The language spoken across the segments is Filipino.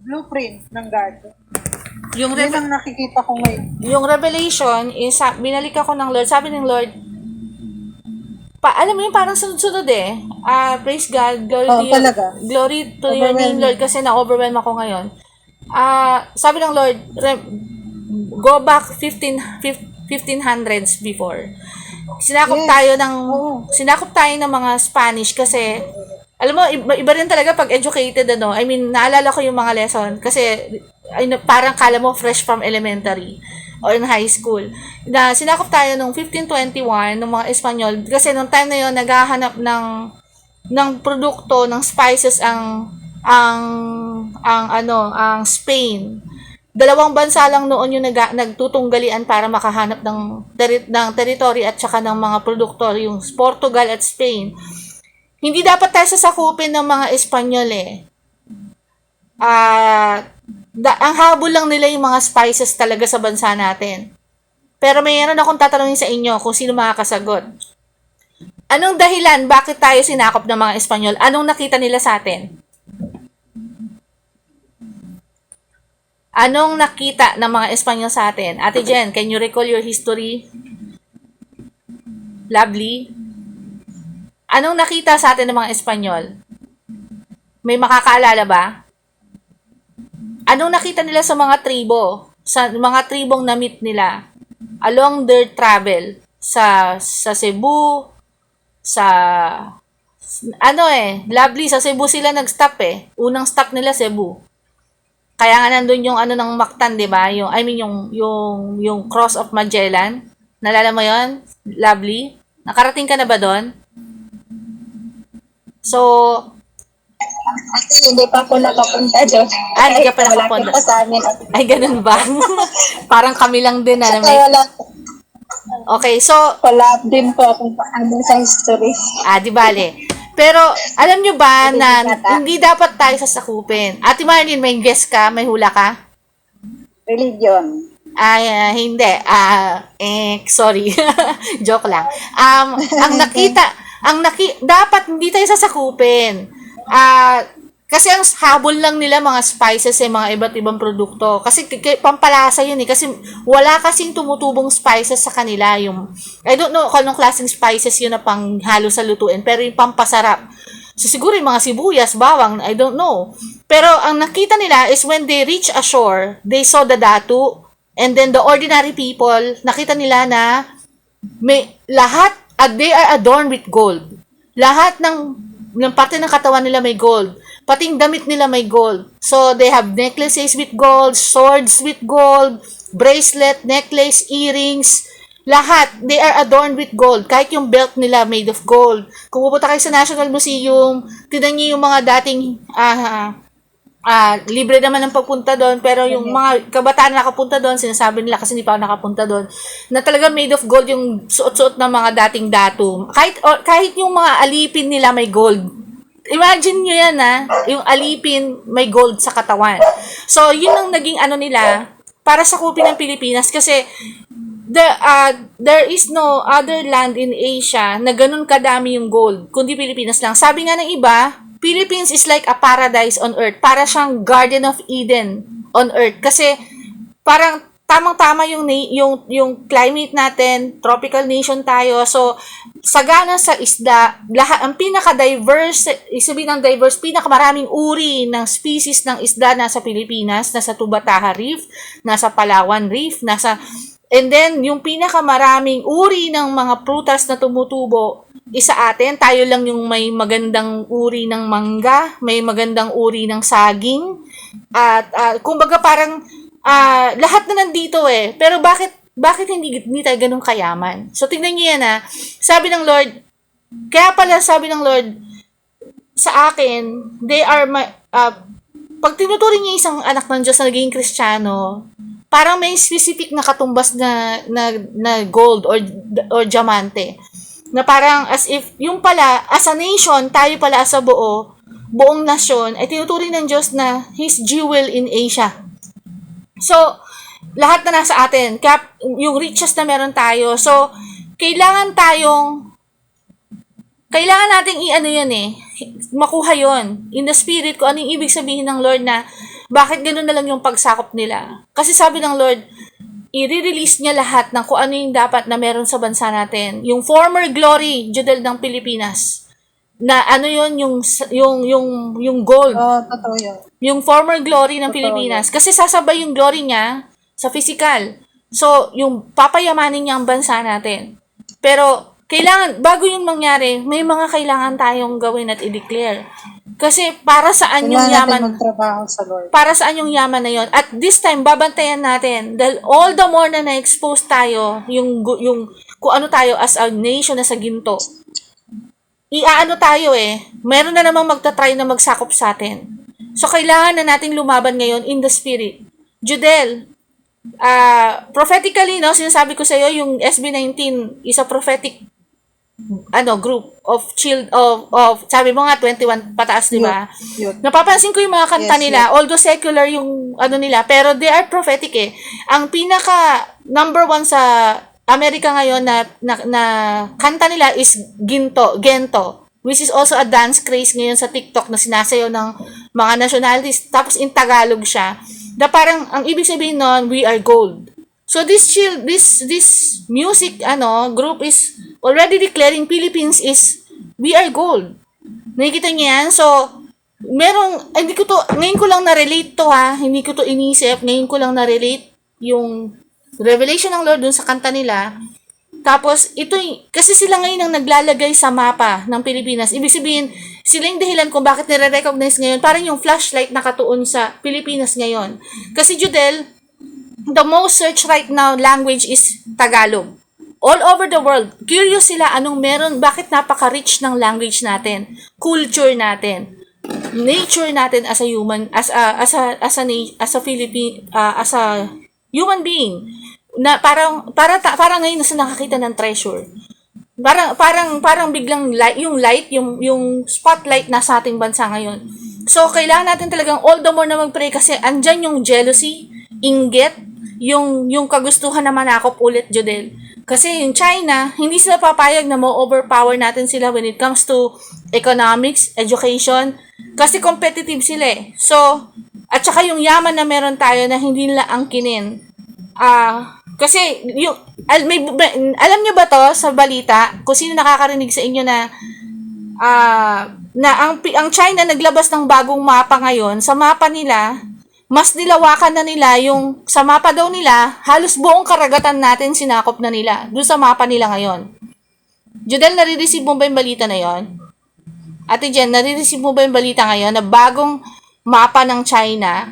blueprint ng God. Yung, Yun ang nakikita ko ngayon. yung revelation is, binalik ako ng Lord, sabi ng Lord, alam mo yun, parang sunod-sunod eh. Praise God, Talaga. glory to your name, Lord, kasi na-overwhelm ako ngayon. Sabi ng Lord, go back 1500s before. Sinakop tayo ng mga Spanish kasi alam mo iba rin talaga pag educated I mean naalala ko yung mga lesson kasi parang kala mo fresh from elementary or in high school na sinakop tayo nung 1521 ng mga Espanyol kasi nung time na yon naghahanap ng produkto ng spices ang Spain. Dalawang bansa lang noon yung nagtutunggalian para makahanap ng territory at saka ng mga produkto, yung Portugal at Spain. Hindi dapat tayo sasakupin ng mga Espanyol eh. Ang habol lang nila yung mga spices talaga sa bansa natin. Pero mayroon akong tatanungin sa inyo kung sino makakasagot. Anong dahilan bakit tayo sinakop ng mga Espanyol? Anong nakita nila sa atin? Anong nakita ng mga Espanyol sa atin? Ate Jen, can you recall your history? Lovely. Anong nakita sa atin ng mga Espanyol? May makakaalala ba? Anong nakita nila sa mga tribo? Sa mga tribong na-meet nila along their travel sa Cebu, Lovely, sa Cebu sila nag-stop eh. Unang stop nila Cebu. Kaya nga nandun yung ng Mactan, 'di ba? Yung Cross of Magellan. Nalala mo 'yon? Lovely. Nakarating ka na ba doon? So, hindi pa ako nakapunta doon. Hindi ka pa nakapunta. Pa sa amin. Ay, ganun ba? Parang kami lang din na may... Okay, so... Wala din po akong paano sa history. Di bale. Pero, alam nyo ba na hindi dapat tayo sasakupin? Ate Marlene, may guess ka? May hula ka? Religion. Hindi. Sorry. Joke lang. Dapat hindi tayo sasakupin. Kasi ang habol lang nila mga spices mga iba't ibang produkto. Kasi pampalasa yun eh. Kasi wala kasing tumutubong spices sa kanila. I don't know kung anong klaseng spices yun na pang halo sa lutuin. Pero yung pampasarap. So siguro yung mga sibuyas, bawang, I don't know. Pero ang nakita nila is when they reach ashore, they saw the datu. And then the ordinary people, nakita nila na they are adorned with gold. Lahat ng parte ng katawan nila may gold. Pating damit nila may gold. So, they have necklaces with gold, swords with gold, bracelet, necklace, earrings, lahat. They are adorned with gold. Kahit yung belt nila made of gold. Kung pupunta kayo sa National Museum, tignan niyo yung mga dating, libre naman ang pagpunta doon, pero yung mga kabataan na nakapunta doon, sinasabi nila kasi hindi pa ako nakapunta doon, na talaga made of gold yung suot-suot ng mga dating datu. Kahit yung mga alipin nila may gold. Imagine nyo yan yung alipin may gold sa katawan. So, yun ang naging nila para sakupin ng Pilipinas kasi there is no other land in Asia na ganun kadami yung gold, kundi Pilipinas lang. Sabi nga ng iba, Philippines is like a paradise on earth. Para siyang Garden of Eden on earth. Kasi parang tamang-tama yung climate natin, tropical nation tayo. So, sagana sa isda, ang pinaka-diverse, isabihin ng diverse, pinakamaraming uri ng species ng isda nasa Pilipinas, nasa Tubataha Reef, nasa Palawan Reef, and then, yung pinakamaraming uri ng mga prutas na tumutubo, isa atin, tayo lang yung may magandang uri ng mangga, may magandang uri ng saging, at kumbaga parang, lahat na nandito eh. Pero bakit hindi tayo ganun kayaman? So, tingnan niyo yan Sabi ng Lord, kaya pala sabi ng Lord, sa akin, they are pag tinuturing niya isang anak ng Diyos na naging Kristiyano, parang may specific na katumbas na gold or diamante. Na parang as if, yung pala, as a nation, tayo pala as a buong nasyon, ay tinuturing ng Diyos na His jewel in Asia. So, lahat na nasa atin, yung riches na meron tayo. So, kailangan nating yun makuha yun. In the spirit ko, ano yung ibig sabihin ng Lord na bakit gano'n na lang yung pagsakop nila? Kasi sabi ng Lord, i-release niya lahat ng kung ano yung dapat na meron sa bansa natin. Yung former glory, Judel, ng Pilipinas. Na ano yun, yung gold. Oo, totoo yun. Yung former glory ng Totoo Pilipinas. Kasi sasabay yung glory niya sa physical. So, yung papayamanin niya ang bansa natin. Pero, kailangan, bago yung mangyari, may mga kailangan tayong gawin at i-declare. Kasi para saan yung Kailangan natin yaman, magtrabaho sa Lord. para saan yung yaman na yon? At this time, babantayan natin. Dahil all the more na na-expose tayo, yung kung ano tayo as a nation na sa ginto. Iaano tayo meron na namang magta-try na magsakop sa atin. So, kailangan na nating lumaban ngayon in the spirit. Judel, prophetically, no, sinasabi ko sa iyo, yung SB19 is a prophetic group of sabi mo nga 21 pataas, di ba? Yun. Napapansin ko yung mga kanta Yes, nila, although secular yung nila, pero they are prophetic Ang pinaka number one sa Amerika ngayon na kanta nila is Gento, which is also a dance craze ngayon sa TikTok na sinasayaw ng mga nationalities, tapos in Tagalog siya. Na parang ang ibig sabihin nun, we are gold. So this music group is already declaring Philippines is we are gold. Nakikita niyo yan? So ngayon ko lang na-relate to hindi ko to inisip, ngayon ko lang na-relate yung revelation ng Lord dun sa kanta nila. Tapos kasi sila ngayon ang naglalagay sa mapa ng Pilipinas. Ibig sabihin, sila yung dahilan kung bakit nire-recognize ngayon, parang yung flashlight nakatuon sa Pilipinas ngayon. Kasi Judel, the most searched right now language is Tagalog. All over the world, curious sila anong meron, bakit napaka-rich ng language natin, culture natin, nature natin as a human, as a human being, na parang ngayon nasa nakakita ng treasure. Parang biglang light, yung spotlight na sa ating bansa ngayon. So, kailangan natin talagang all the more na mag-pray kasi andyan yung jealousy, inggit, yung kagustuhan na manakop ulit, Judel. Kasi yung China, hindi sila papayag na ma-overpower natin sila when it comes to economics, education, kasi competitive sila So, at saka yung yaman na meron tayo na hindi nila angkinin. Kasi alam niyo ba to sa balita, kung sino nakakarinig sa inyo na ang China naglabas ng bagong mapa ngayon, sa mapa nila, mas nilawakan na nila yung, sa mapa daw nila, halos buong karagatan natin sinakop na nila, doon sa mapa nila ngayon. Judel, nare-receive mo ba yung balita na yon? Ate Jen, nare-receive mo ba yung balita ngayon na bagong mapa ng China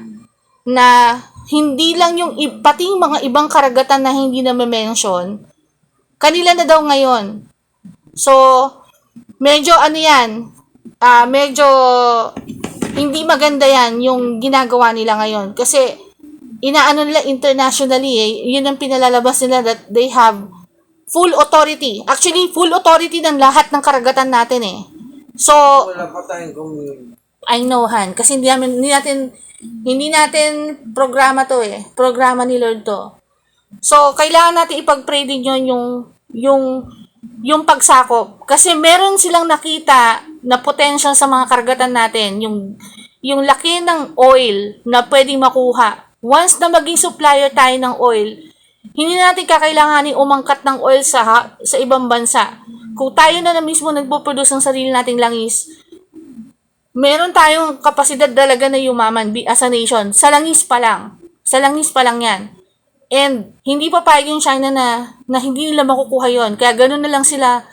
na hindi lang yung pati yung mga ibang karagatan na hindi na ma-mention, kanila na daw ngayon. So, medyo medyo hindi maganda yan yung ginagawa nila ngayon. Kasi, inaano nila internationally yun ang pinalalabas nila that they have full authority. Actually, full authority ng lahat ng karagatan natin So, wala pa tayong I know, Han. Kasi hindi natin programa to Programa ni Lord to. So, kailangan natin ipag-pray din yung pagsakop. Kasi meron silang nakita na potential sa mga karagatan natin. Yung laki ng oil na pwedeng makuha. Once na maging supplier tayo ng oil, hindi natin kakailanganin umangkat ng oil sa ibang bansa. Kung tayo na mismo nagpo-produce ng sarili nating langis, meron tayong kapasidad talaga na yumaman as a nation. Sa langis pa lang. Sa langis pa lang yan. And hindi pa papayag yung China na hindi nila makukuha yon. Kaya ganun na lang sila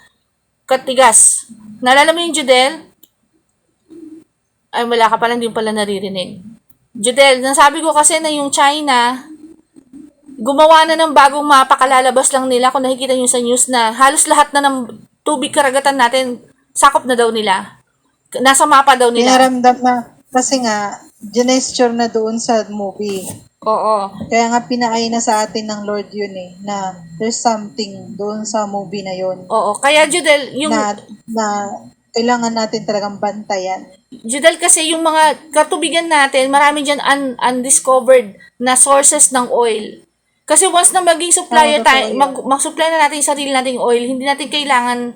katigas. Naalala mo yung Judel? Ay, wala ka pala, hindi pala naririnig. Judel, nasabi ko kasi na yung China, gumawa na ng bagong mapa, kalalabas lang nila, kung nakikita nyo sa news, na halos lahat na ng tubig karagatan natin, sakop na daw nila. Nasa mapa daw nila. Pinaramdam na, kasi nga, ginesture na doon sa movie. Oo. Kaya nga pinaay na sa atin ng Lord yun na there's something doon sa movie na yun. Oo. Kaya Judel, yung na kailangan natin talagang bantayan. Judel, kasi yung mga katubigan natin, marami dyan undiscovered na sources ng oil. Kasi once na maging supplier tayo, mag-supply na natin yung sarili nating oil, hindi natin kailangan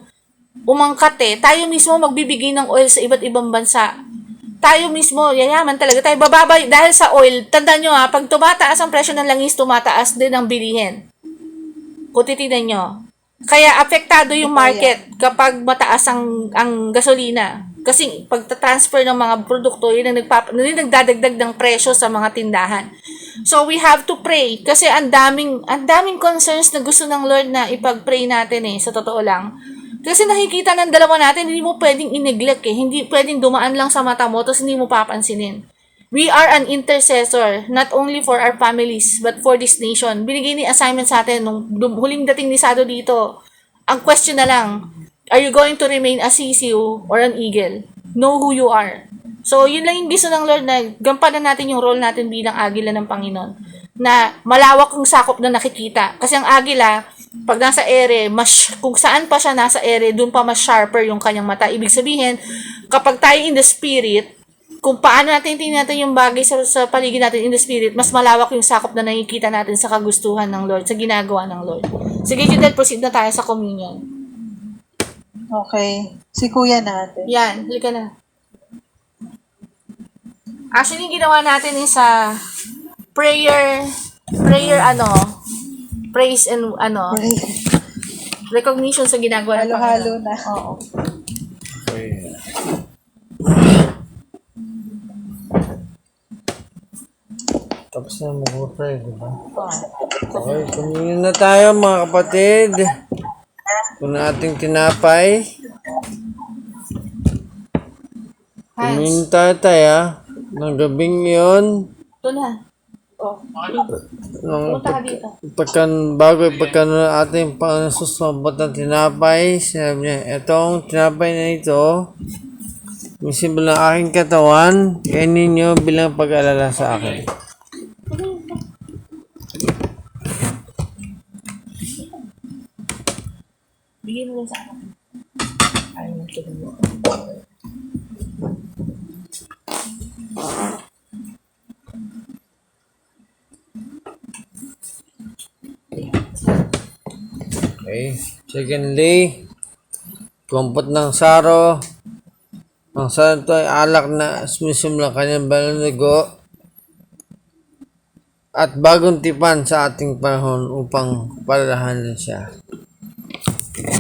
umangkat Tayo mismo magbibigay ng oil sa iba't ibang bansa. tayo mismo, yayaman talaga tayo. Bababa, dahil sa oil, tandaan nyo pag tumataas ang presyo ng langis, tumataas din ang bilihin. Kung titignan nyo. Kaya apektado yung market kapag mataas ang gasolina. Kasi pagta-transfer ng mga produkto, yun ang nagdadagdag ng presyo sa mga tindahan. So we have to pray kasi ang daming concerns na gusto ng Lord na ipag-pray natin sa totoo lang. Kasi nakikita ng dalawa natin, hindi mo pwedeng i-neglect Hindi pwedeng dumaan lang sa mata mo tapos hindi mo papansinin. We are an intercessor, not only for our families, but for this nation. Binigay ni assignment sa atin nung huling dating ni Sado dito. Ang question na lang, are you going to remain a sisiu or an eagle? Know who you are. So, yun lang yung gusto ng Lord na gampanan natin yung role natin bilang agila ng Panginoon. Na malawak yung sakop na nakikita. Kasi ang agila, pag nasa ere, kung saan pa siya nasa ere, dun pa mas sharper yung kanyang mata. Ibig sabihin, kapag tayo in the spirit, kung paano natin tingnan natin yung bagay sa paligid natin in the spirit, mas malawak yung sakop na nakikita natin sa kagustuhan ng Lord, sa ginagawa ng Lord. Sige, Judel, proceed na tayo sa communion. Okay. Si kuya natin. Yan, halika na. Actually, yung ginawa natin is praise and recognition sa ginagawa ng Halo-halo Panginoon. na. Oo. Okay. Tapos na mag-pray, di ba? Okay, kumain na tayo mga kapatid. Kung ating tinapay. Kumain tayo ng gabing yun. Ito na. Oh. Punta ka dito. Bago ating pangsusumabot ng tinapay, sinabi niya, etong tinapay na ito, yung simbolo ng aking katawan, kainin niyo bilang pag-alala sa akin. Bigyan mo sa akin. Ayaw mo ito mo. Okay. Secondly, kumpot ng saro. Ang saro ito ay alak na sumisimula kanyang banal na dugo at bagong tipan sa ating panahon upang palalahanan siya.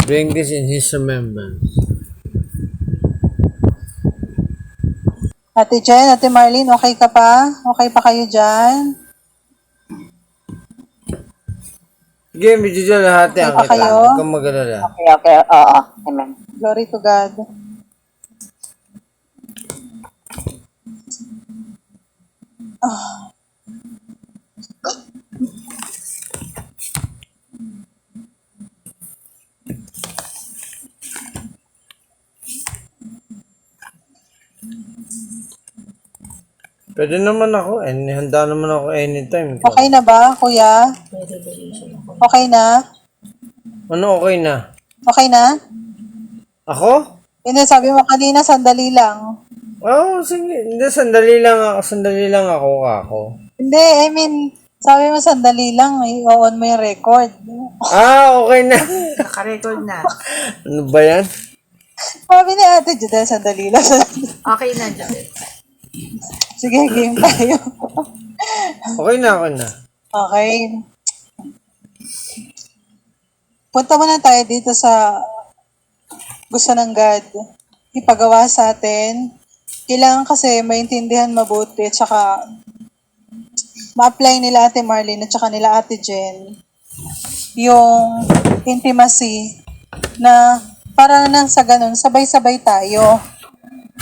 Bring this in His remembrance. Ate Jen, Ate Marlene, okay ka pa? Okay pa kayo dyan? Sige, medyo dyan lahat Okay ang pa kita. kayo? Huwag kang mag-alala. Okay. Oo. Amen. Glory to God. Pwede naman ako. Handa naman ako anytime. Okay na ba, kuya? Okay na? Ano okay na? Okay na? Ako? Hindi, sabi mo kanina, sandali lang. Oo, sige. Hindi, sandali lang ako. Hindi, I mean, sabi mo sandali lang, i-on mo yung record. Okay na. Naka-record na. Ano ba yan? Sabi ni Ate Judel, sandali lang. Okay na, Judel. Sige, game tayo. Okay na. Okay. Punta muna tayo dito sa gusto ng God. Ipagawa sa atin. Kailangan kasi maintindihan mabuti at saka ma-apply nila Ate Marlene at saka nila Ate Jen yung intimacy na para nang sa ganun, sabay-sabay tayo.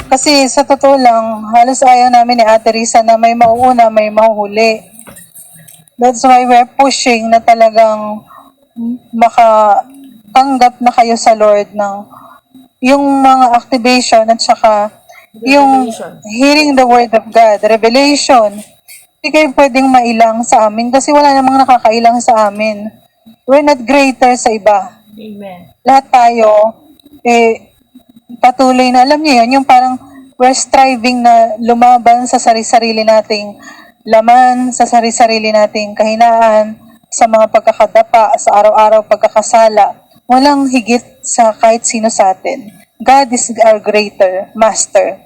Kasi sa totoo lang, halos ayaw namin ni Ate Risa na may mauuna, may mahuhuli. That's why we're pushing na talagang makatanggap na kayo sa Lord ng yung mga activation at saka yung hearing the word of God, revelation. Hindi kayo pwedeng mailang sa amin kasi wala namang nakakailang sa amin. We're not greater sa iba. Amen. Lahat tayo, patuloy na, alam niyo yun, yung parang we're striving na lumaban sa sarili-sarili nating laman, sa sarili-sarili nating kahinaan, sa mga pagkakadapa, sa araw-araw pagkakasala. Walang higit sa kahit sino sa atin. God is our greater master.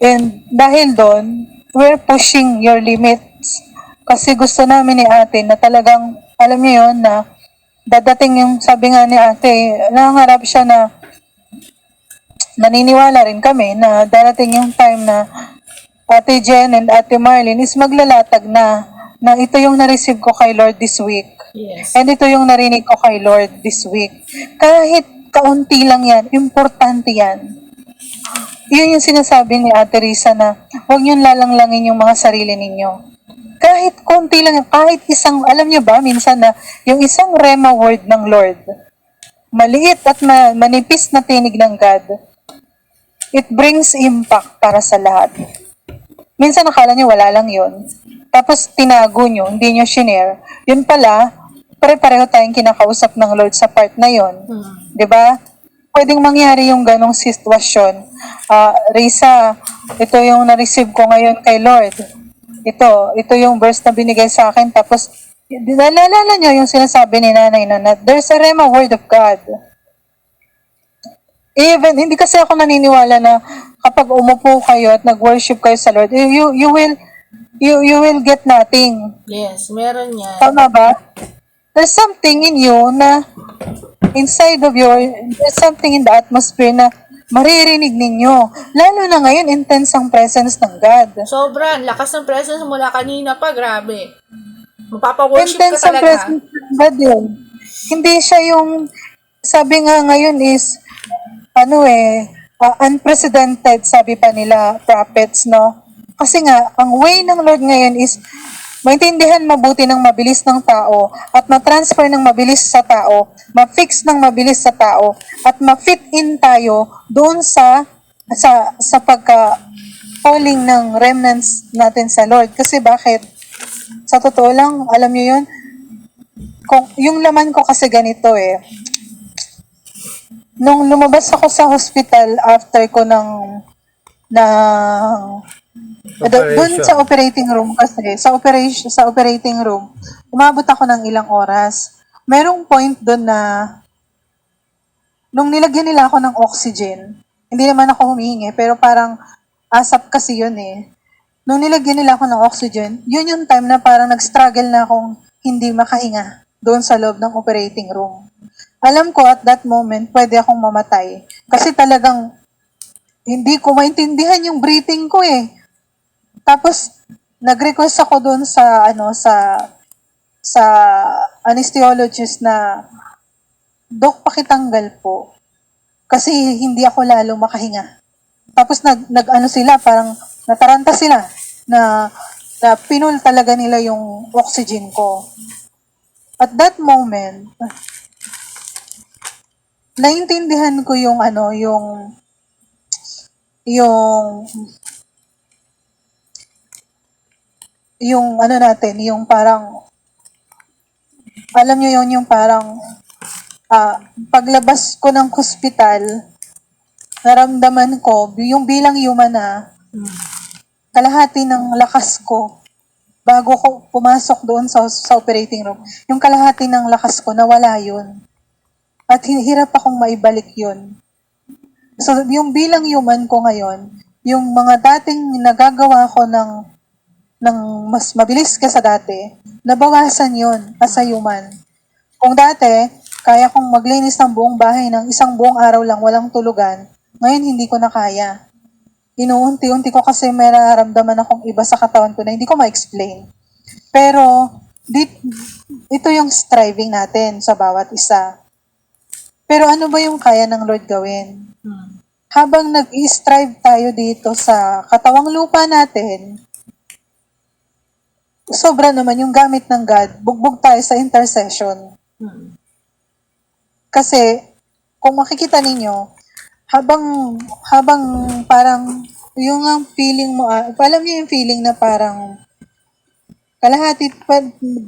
And dahil doon, we're pushing your limits. Kasi gusto namin ni ate na talagang, alam niyo yun, na dadating yung, sabi nga ni ate, nangangarap siya na naniniwala rin kami na darating yung time na Ate Jen and Ate Marlene is maglalatag na ito yung na-receive ko kay Lord this week. Yes. And ito yung narinig ko kay Lord this week. Kahit kaunti lang yan, importante yan. Yun yung sinasabi ni Ate Risa na huwag niyong lalanglangin yung mga sarili ninyo. Kahit konti lang, kahit isang, alam niyo ba, minsan na yung isang rema word ng Lord, maliit at manipis na tinig ng God, it brings impact para sa lahat. Minsan nakala niyo wala lang yun. Tapos tinago niyo, hindi niyo shinare. Yun pala, pare-pareho tayong kinakausap ng Lord sa part na yun. 'Di ba? Pwedeng mangyari yung ganong sitwasyon. Risa, ito yung na-receive ko ngayon kay Lord. Ito yung verse na binigay sa akin. Tapos, nalala niyo yung sinasabi ni nanay na there's a rema word of God. Even, hindi kasi ako naniniwala na kapag umupo kayo at nag-worship kayo sa Lord, you will get nothing. Yes, meron yan. Tama ba? There's something in you na inside of there's something in the atmosphere na maririnig ninyo. Lalo na ngayon, intense ang presence ng God. Sobrang lakas ng presence mula kanina pa, grabe. Mapapa-worship ka Intense ang talaga. presence ng God yun. Hindi siya yung, sabi nga ngayon is, unprecedented, sabi pa nila, prophets, no? Kasi nga, ang way ng Lord ngayon is, maintindihan mabuti ng mabilis ng tao, at ma-transfer ng mabilis sa tao, ma-fix ng mabilis sa tao, at ma-fit in tayo doon sa pagka-calling ng remnants natin sa Lord. Kasi bakit? Sa totoo lang, alam niyo yun, kung, yung laman ko kasi ganito nung lumabas ako sa hospital after ko doon sa operating room kasi, sa operating room, umabot ako ng ilang oras. Merong point doon na, nung nilagyan nila ako ng oxygen, hindi naman ako humihingi, pero parang asap kasi yun Nung nilagyan nila ako ng oxygen, yun yung time na parang nag-struggle na akong hindi makahinga doon sa loob ng operating room. Alam ko at that moment, pwede akong mamatay. Kasi talagang, hindi ko maintindihan yung breathing ko Tapos, nag-request ako doon sa anesthesiologist na, Dok, pakitanggal po. Kasi hindi ako lalo makahinga. Tapos, sila, parang nataranta sila na pinul talaga nila yung oxygen ko. At that moment, naintindihan ko yung parang, alam nyo yun, yung parang, paglabas ko ng hospital, naramdaman ko, yung bilang human kalahati ng lakas ko, bago ko pumasok doon sa operating room, yung kalahati ng lakas ko, nawala yun. At hirap akong maibalik yun. So, yung bilang human ko ngayon, yung mga dating nagagawa ko ng mas mabilis ka sa dati, nabawasan yun as a human. Kung dati, kaya kong maglinis ng buong bahay ng isang buong araw lang, walang tulugan, ngayon hindi ko na kaya. Inuunti-unti ko kasi may nararamdaman akong iba sa katawan ko na hindi ko ma-explain. Pero, ito yung striving natin sa bawat isa. Pero ano ba yung kaya ng Lord gawin? Habang nag-i-strive tayo dito sa katawang lupa natin, sobra naman yung gamit ng God, bugbog tayo sa intercession. Kasi, kung makikita ninyo, habang parang, yung ang feeling mo, alam niyo yung feeling na parang, kalahati,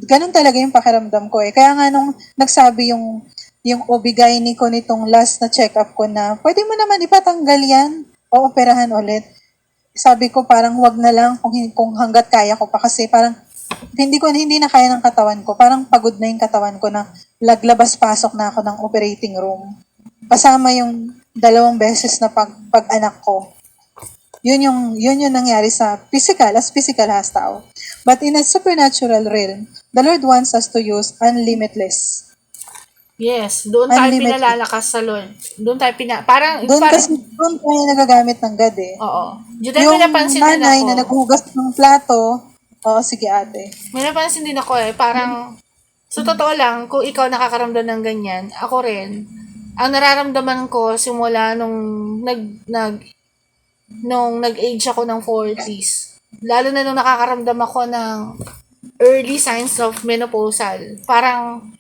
ganun talaga yung pakiramdam ko Kaya nga nung nagsabi yung OB-GYN ko nitong last na check-up ko na, pwede mo naman ipatanggal yan o operahan ulit. Sabi ko parang wag na lang kung hanggat kaya ko pa kasi parang hindi na kaya ng katawan ko. Parang pagod na yung katawan ko na laglabas-pasok na ako ng operating room. Kasama yung 2 beses na pag-anak ko. Yun yung nangyari sa physical has tao. But in a supernatural realm, the Lord wants us to use unlimitless. Yes, doon tayo Unlimited. pinalalakas sa Lord. Doon tayo parang, Doon parang, kasi, doon tayo nagagamit ng God eh. oo. Judel, Yung may napansin din nanay ako. na naghugas ng plato, sige ate. May napansin din ako parang, sa totoo lang, kung ikaw nakakaramdam ng ganyan, ako rin, ang nararamdaman ko simula nung nag-age ako ng 40s, lalo na nung nakakaramdam ako ng early signs of menopausal, parang,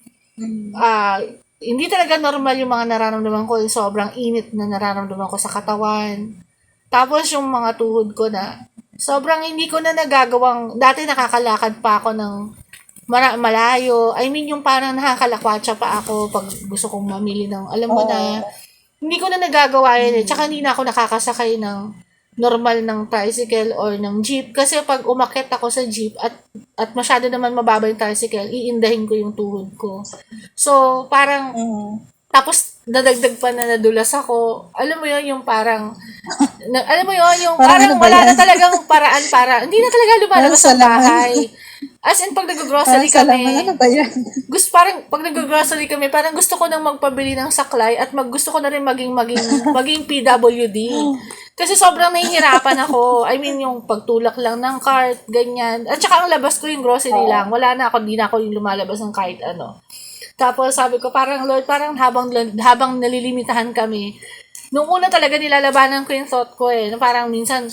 hindi talaga normal yung mga nararamdaman ko, yung sobrang init na nararamdaman ko sa katawan. Tapos yung mga tuhod ko na, sobrang hindi ko na nagagawang, dati nakakalakad pa ako ng malayo. I mean, yung parang nakakalakwatsa pa ako pag gusto kong mamili ng, alam mo na, hindi ko na nagagawa yun eh. Tsaka hindi na ako nakakasakay ng normal ng tricycle or ng jeep. Kasi pag umakyat ako sa jeep at masyado naman mababa yung tricycle, iindahin ko yung tuhod ko. So, parang, tapos nadagdag pa na nadulas ako. Alam mo yun, yung parang, alam mo yun, yung Parang parang ano ba wala yan? na talagang paraan para, hindi na talaga lumalabas Parang ng salaman. bahay. As in, pag nag-grocery Parang salaman, kami, ano ba yan? parang pag nag-grocery kami, parang gusto ko nang magpabili ng saklay at gusto ko na rin maging PWD. Kasi sobrang nahihirapan ako. I mean, yung pagtulak lang ng cart, ganyan. At saka ang labas ko yung grocery lang. Wala na ako, hindi na ako yung lumalabas ng kahit ano. Tapos sabi ko, parang Lord, parang habang nalilimitahan kami, nung una talaga nilalabanan ko yung thought ko na parang minsan,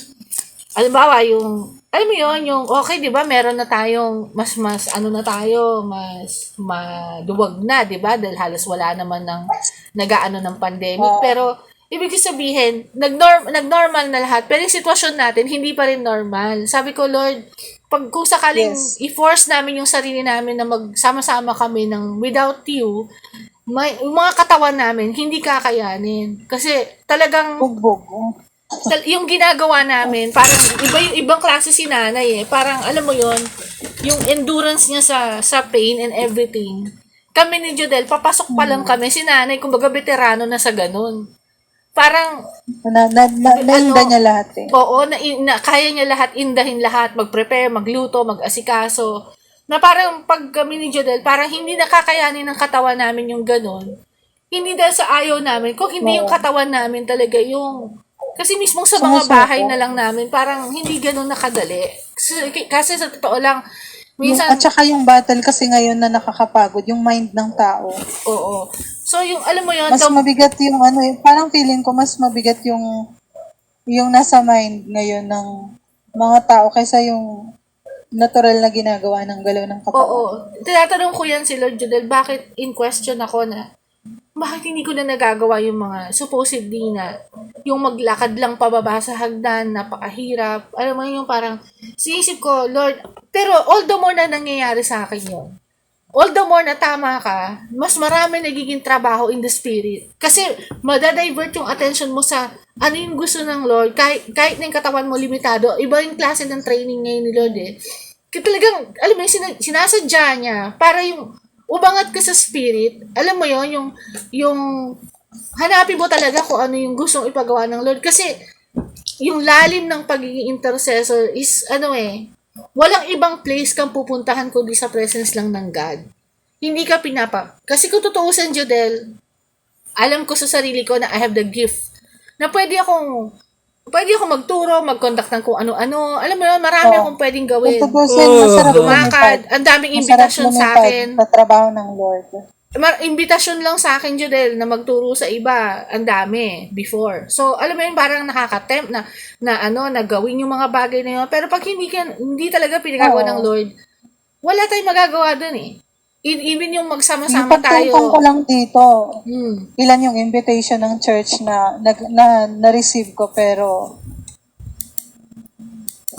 halimbawa, alam mo yun, yung, okay, di ba, meron na tayong, mas na tayo, mas maduwag na, di ba, dahil halos wala naman ng, nag-aano ng pandemic, pero, ibig sabihin, nag-normal na lahat, pero yung sitwasyon natin, hindi pa rin normal. Sabi ko, Lord, kung sakaling i-force namin yung sarili namin na magsama-sama kami without you, yung mga katawan namin, hindi kakayanin. Kasi, talagang, Bugbog. yung ginagawa namin, parang yung ibang klase si nanay Parang, alam mo yon yung endurance niya sa pain and everything. Kami ni Jodel, papasok pa lang kami. Si nanay, kumbaga veterano na sa ganun. Parang, Nainda niya lahat eh. oo, kaya niya lahat, indahin lahat, mag-prepare, magluto, mag-asikaso. Na parang pag kami ni Jodel, parang hindi nakakayanin ng katawan namin yung ganun. Hindi dahil sa ayaw namin, kung hindi yung katawan namin talaga yung kasi mismo sa mga bahay na lang namin, parang hindi ganun nakadali. Kasi sa totoo lang, minsan, At saka yung battle kasi ngayon na nakakapagod, yung mind ng tao. oo. So, yung, alam mo yun, Mas mabigat yung parang feeling ko mas mabigat yung nasa mind ngayon ng mga tao kaysa yung natural na ginagawa ng galaw ng katawan. oo. Tinatanong ko yan si Lord Jodel, bakit in question ako na, bakit hindi ko na nagagawa yung mga supposedly na yung maglakad lang pababa sa hagdan, napakahirap. Alam mo yung parang, sinisip ko, Lord, pero all the more na nangyayari sa akin yun. All the more na tama ka, mas marami nagiging trabaho in the spirit. Kasi, madadivert yung attention mo sa ano yung gusto ng Lord. Kahit na yung katawan mo limitado, iba yung klase ng training ngayon ni Lord Kaya talagang, alam mo yung sinasadya niya, para yung umangat ka sa spirit, alam mo yon yung hanapin mo talaga kung ano yung gustong ipagawa ng Lord. Kasi, yung lalim ng pagiging intercessor is, walang ibang place kang pupuntahan kundi sa presence lang ng God. Hindi ka kasi kung tutuusan, Jodel, alam ko sa sarili ko na I have the gift na pwede akong magturo, mag-conduct ng kung ano-ano. Alam mo yun, marami akong pwedeng gawin. Masarap Lumakad, ang daming imbitasyon sa akin. Sa trabaho ng Lord. Imbitasyon lang sa akin, Jodel, na magturo sa iba. Ang dami, before. So, alam mo yun, parang nakaka-tempt na gawin yung mga bagay na yun. Pero pag hindi talaga pinagagawa ng Lord, wala tayong magagawa dun Even yung magsama-sama tayo. Ipagtungtong ko lang dito, ilan yung invitation ng church na na-receive ko, pero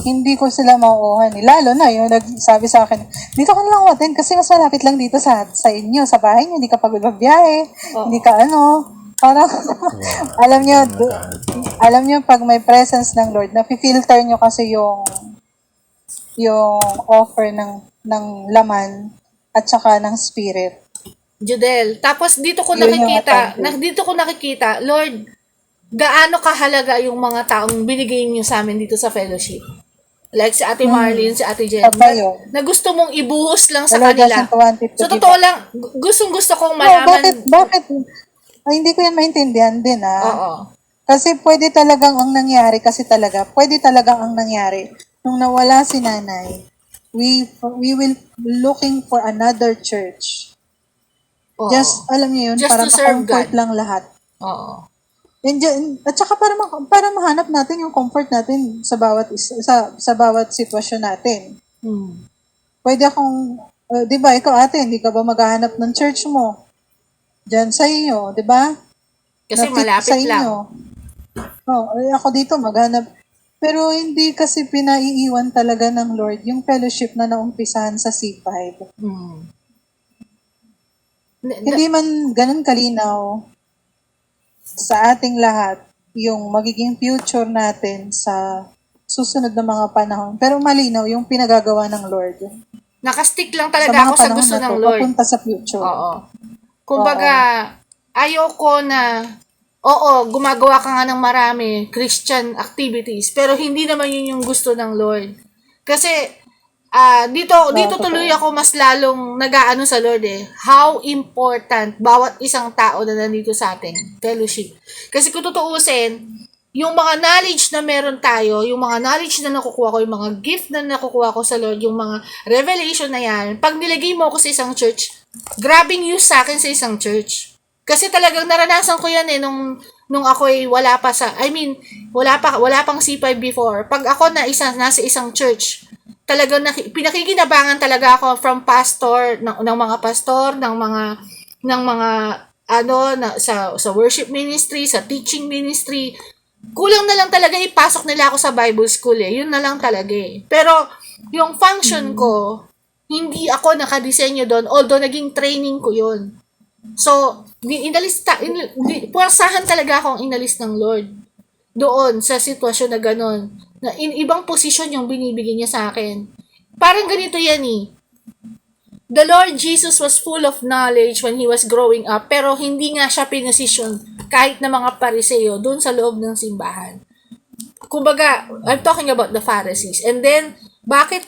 hindi ko sila mauuhan. Lalo na yung nagsabi sa akin, dito ka na lang attend kasi mas malapit lang dito sa inyo, sa bahay niyo, hindi ka pagod magbiyahe, hindi ka parang, alam niyo pag may presence ng Lord, na-filter niyo kasi yung offer ng laman at saka ng spirit. Jodel. Tapos dito ko Yun yung nakikita, Lord, gaano kahalaga yung mga taong binigay niyo sa amin dito sa fellowship. Like si Ate Marlene, si Ate Jen, Tama yun. na gusto mong ibuhos lang sa The Lord kanila. doesn't want it to So, be totoo lang, gusto kong No, malaman. bakit? Ay, hindi ko yan maintindihan din, Oo. Kasi pwede talagang ang nangyari, pwede talagang ang nangyari. Nung nawala si nanay, we will looking for another church. Oo. Just, alam niyo yun, Just para to serve ma-comfort God. lang lahat. Oo. At saka para mahanap natin yung comfort natin sa bawat sitwasyon natin. Hmm. Pwede akong, 'di ba, ikaw ate, hindi ka ba maghahanap ng church mo? Diyan sa inyo, 'di ba? Kasi Na fit malapit sa lang. inyo. Ako dito maghanap. Pero hindi kasi pinaiiwan talaga ng Lord yung fellowship na naumpisahan sa C5. Hmm. Hindi man ganun kalinaw sa ating lahat yung magiging future natin sa susunod na mga panahon. Pero malinaw yung pinagagawa ng Lord. Nakastick lang Sa talaga mga ako sa panahon gusto na ng to, Lord. papunta sa future. Oo. Kumbaga, ayoko na, gumagawa ka nga ng marami Christian activities, pero hindi naman yun yung gusto ng Lord. Kasi, dito totoo. tuloy ako mas lalong nag-aano sa Lord how important bawat isang tao na nandito sa ating fellowship. Kasi kung tutuusin, yung mga knowledge na meron tayo, yung mga knowledge na nakukuha ko, yung mga gift na nakukuha ko sa Lord, yung mga revelation na yan, pag nilagay mo ako sa isang church, grabbing news sa akin sa isang church. Kasi talagang naranasan ko yan nung ako'y wala pang C5 before. Pag ako nasa isang church, talagang pinakikinabangan talaga ako from pastor, ng mga pastor, ng mga sa worship ministry, sa teaching ministry. Kulang na lang talaga ipasok nila ako sa Bible school Yun na lang talaga Pero yung function ko, hindi ako nakadisenyo doon, although naging training ko yun. So, puwersahan talaga akong inalis ng Lord doon sa sitwasyon na gano'n. Na ibang posisyon yung binibigay niya sa akin. Parang ganito yan The Lord Jesus was full of knowledge when He was growing up, pero hindi nga siya pinosisyon kahit na mga pariseo doon sa loob ng simbahan. Kumbaga, I'm talking about the Pharisees. And then, bakit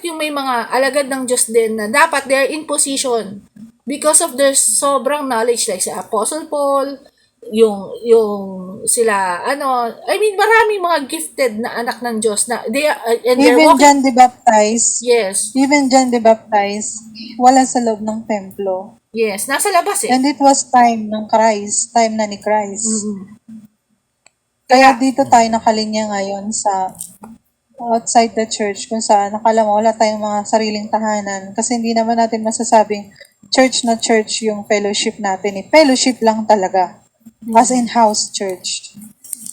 yung may mga alagad ng Diyos din na dapat they're in position because of their sobrang knowledge, like si Apostle Paul, yung sila maraming mga gifted na anak ng Diyos na they're Even walking. John the Baptist, Yes. wala sa loob ng templo. Yes, nasa labas And it was time na ni Christ. Mm-mm. Kaya dito tayo nakalinya ngayon sa outside the church, kung saan nakala mo wala tayong mga sariling tahanan. Kasi hindi naman natin masasabing church na church yung fellowship natin. Fellowship lang talaga. As in house church.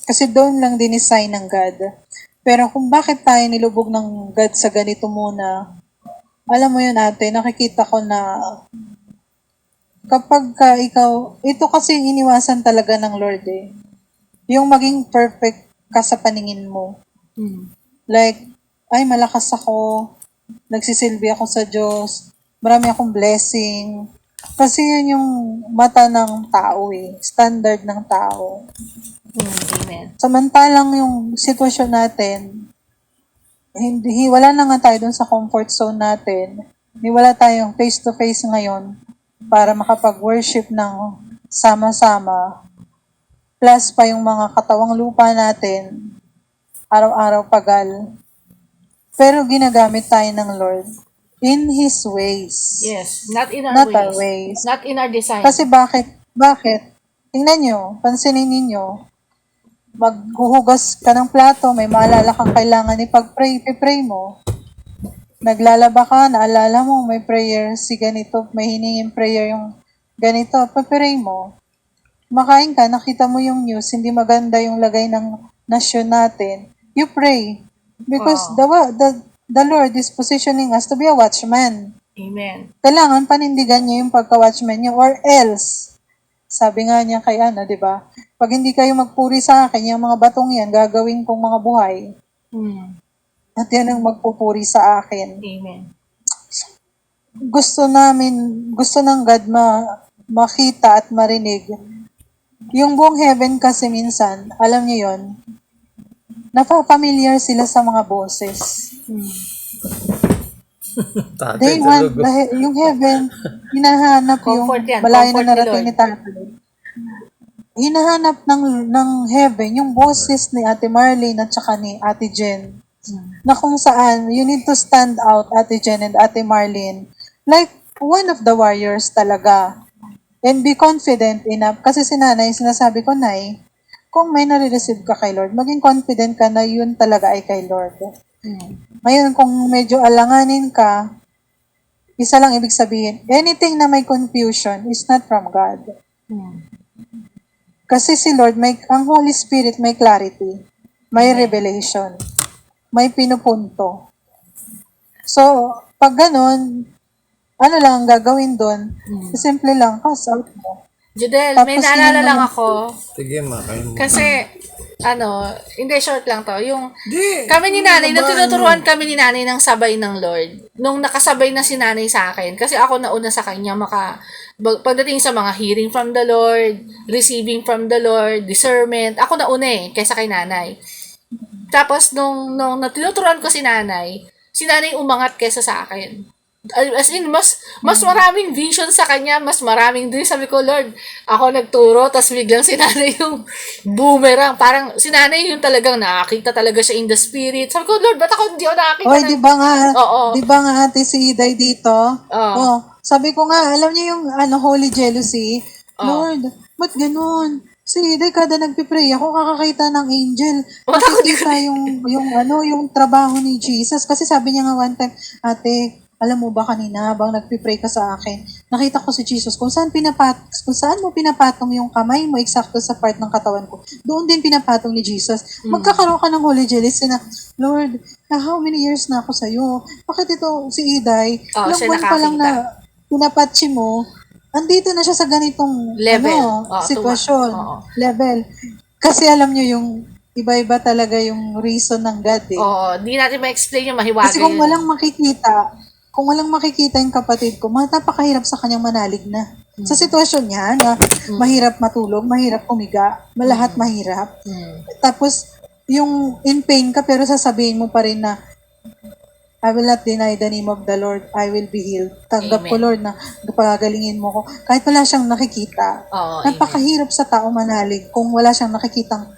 Kasi doon lang dinesign ng God. Pero kung bakit tayo nilubog ng God sa ganito muna, alam mo yun ate, nakikita ko na kapag ikaw, ito kasi iniwasan talaga ng Lord Yung maging perfect ka sa paningin mo. Mm. Like, ay malakas ako, nagsisilbi ako sa Diyos, marami akong blessing. Kasi yun yung mata ng tao standard ng tao. Amen. Samantalang yung sitwasyon natin, wala na nga tayo dun sa comfort zone natin. Wala tayong face-to-face ngayon para makapag-worship ng sama-sama. Plus pa yung mga katawang lupa natin, araw-araw pagal. Pero ginagamit tayo ng Lord in His ways. Yes, not in our Not ways. our ways. Not in our design. Kasi bakit? Tingnan nyo, pansinin ninyo, maghuhugas ka ng plato, may maalala kang kailangan ipag-pray mo. Naglalaba ka, naalala mo, may prayer si ganito, may hiningin prayer yung ganito, pag-pray mo. Makain ka, nakita mo yung news, hindi maganda yung lagay ng nasyon natin, you pray. Because the Lord is positioning us to be a watchman. Amen. Kailangan panindigan niyo yung pagka-watchman niyo or else, sabi nga niya kay di ba? Pag hindi kayo magpuri sa akin, yung mga batong yan, gagawin kong mga buhay. At yan ang magpupuri sa akin. Amen. Gusto ng God makita at marinig Yung buong heaven kasi minsan, alam niyo yon, napapamilyar sila sa mga boses. They want, yung heaven, hinahanap yung Comfort yan, malayo comfort na ni narating Lord. ni tatay. Hinahanap ng heaven yung boses ni Ate Marlene at saka ni Ate Jen. Na kung saan, you need to stand out, Ate Jen and Ate Marlene, like one of the warriors talaga. And be confident enough. Kasi si nanay, sinasabi ko, Nay, kung may nare-receive ka kay Lord, maging confident ka na yun talaga ay kay Lord. Ngayon, kung medyo alanganin ka, isa lang ibig sabihin, anything na may confusion is not from God. Kasi si Lord, ang Holy Spirit may clarity, may revelation, may pinupunto. So, pag ganun, ano lang ang gagawin doon? Simple lang, cast out mo. Judel, may Tapos naalala yun lang naman- ako. Sige, makain mo. Kasi, hindi, short lang to. Yung, kami ni nanay, tinuturuan kami ni nanay ng sabay ng Lord. Nung nakasabay na si nanay sa akin, kasi ako nauna sa kanya, pagdating sa mga hearing from the Lord, receiving from the Lord, discernment, ako nauna kaysa kay nanay. Tapos, nung tinuturuan ko si nanay umangat kaysa sa akin. As in, mas maraming vision sa kanya, mas maraming dreams. Sabi ko, Lord, ako nagturo, tapos biglang si nanay yung boomerang. Parang si nanay yung talagang nakakita talaga siya in the spirit. Sabi ko, Lord, ba't ako hindi ako nakakita? Oy, di ba nga, Oo. di ba nga ate si Iday dito? Oo. Oh, sabi ko nga, alam niyo yung holy jealousy? Oo. Lord, ba't ganun? Si Iday, kada nagpipray ako, kakakita ng angel. Ba't ako di Nakikita yung trabaho ni Jesus. Kasi sabi niya nga one time, ate, alam mo ba kanina, habang nagpipray ka sa akin, nakita ko si Jesus, kung saan mo pinapatong yung kamay mo, eksakto sa part ng katawan ko, doon din pinapatong ni Jesus. Magkakaroon ka ng holy jealousy na, Lord, how many years na ako sa'yo? Bakit ito si Iday, Oo, ilang siya buwan pa lang nakakita. na pinapatsi mo, andito na siya sa ganitong Level. Oo, sitwasyon, oo. level. Kasi alam niyo yung iba-iba talaga yung reason ng God eh. Oo, di natin ma-explain yung mahiwaga Kasi kung yun. walang makikita yung kapatid ko, napakahirap sa kanyang manalig na. Sa sitwasyon niya na mahirap matulog, mahirap umiga, lahat mahirap. Tapos, yung in pain ka, pero sasabihin mo pa rin na, I will not deny the name of the Lord, I will be healed. Tanggap ko, Amen. Lord, na pagalingin mo ko. Kahit wala siyang nakikita, Oo, napakahirap sa tao manalig kung wala siyang nakikitang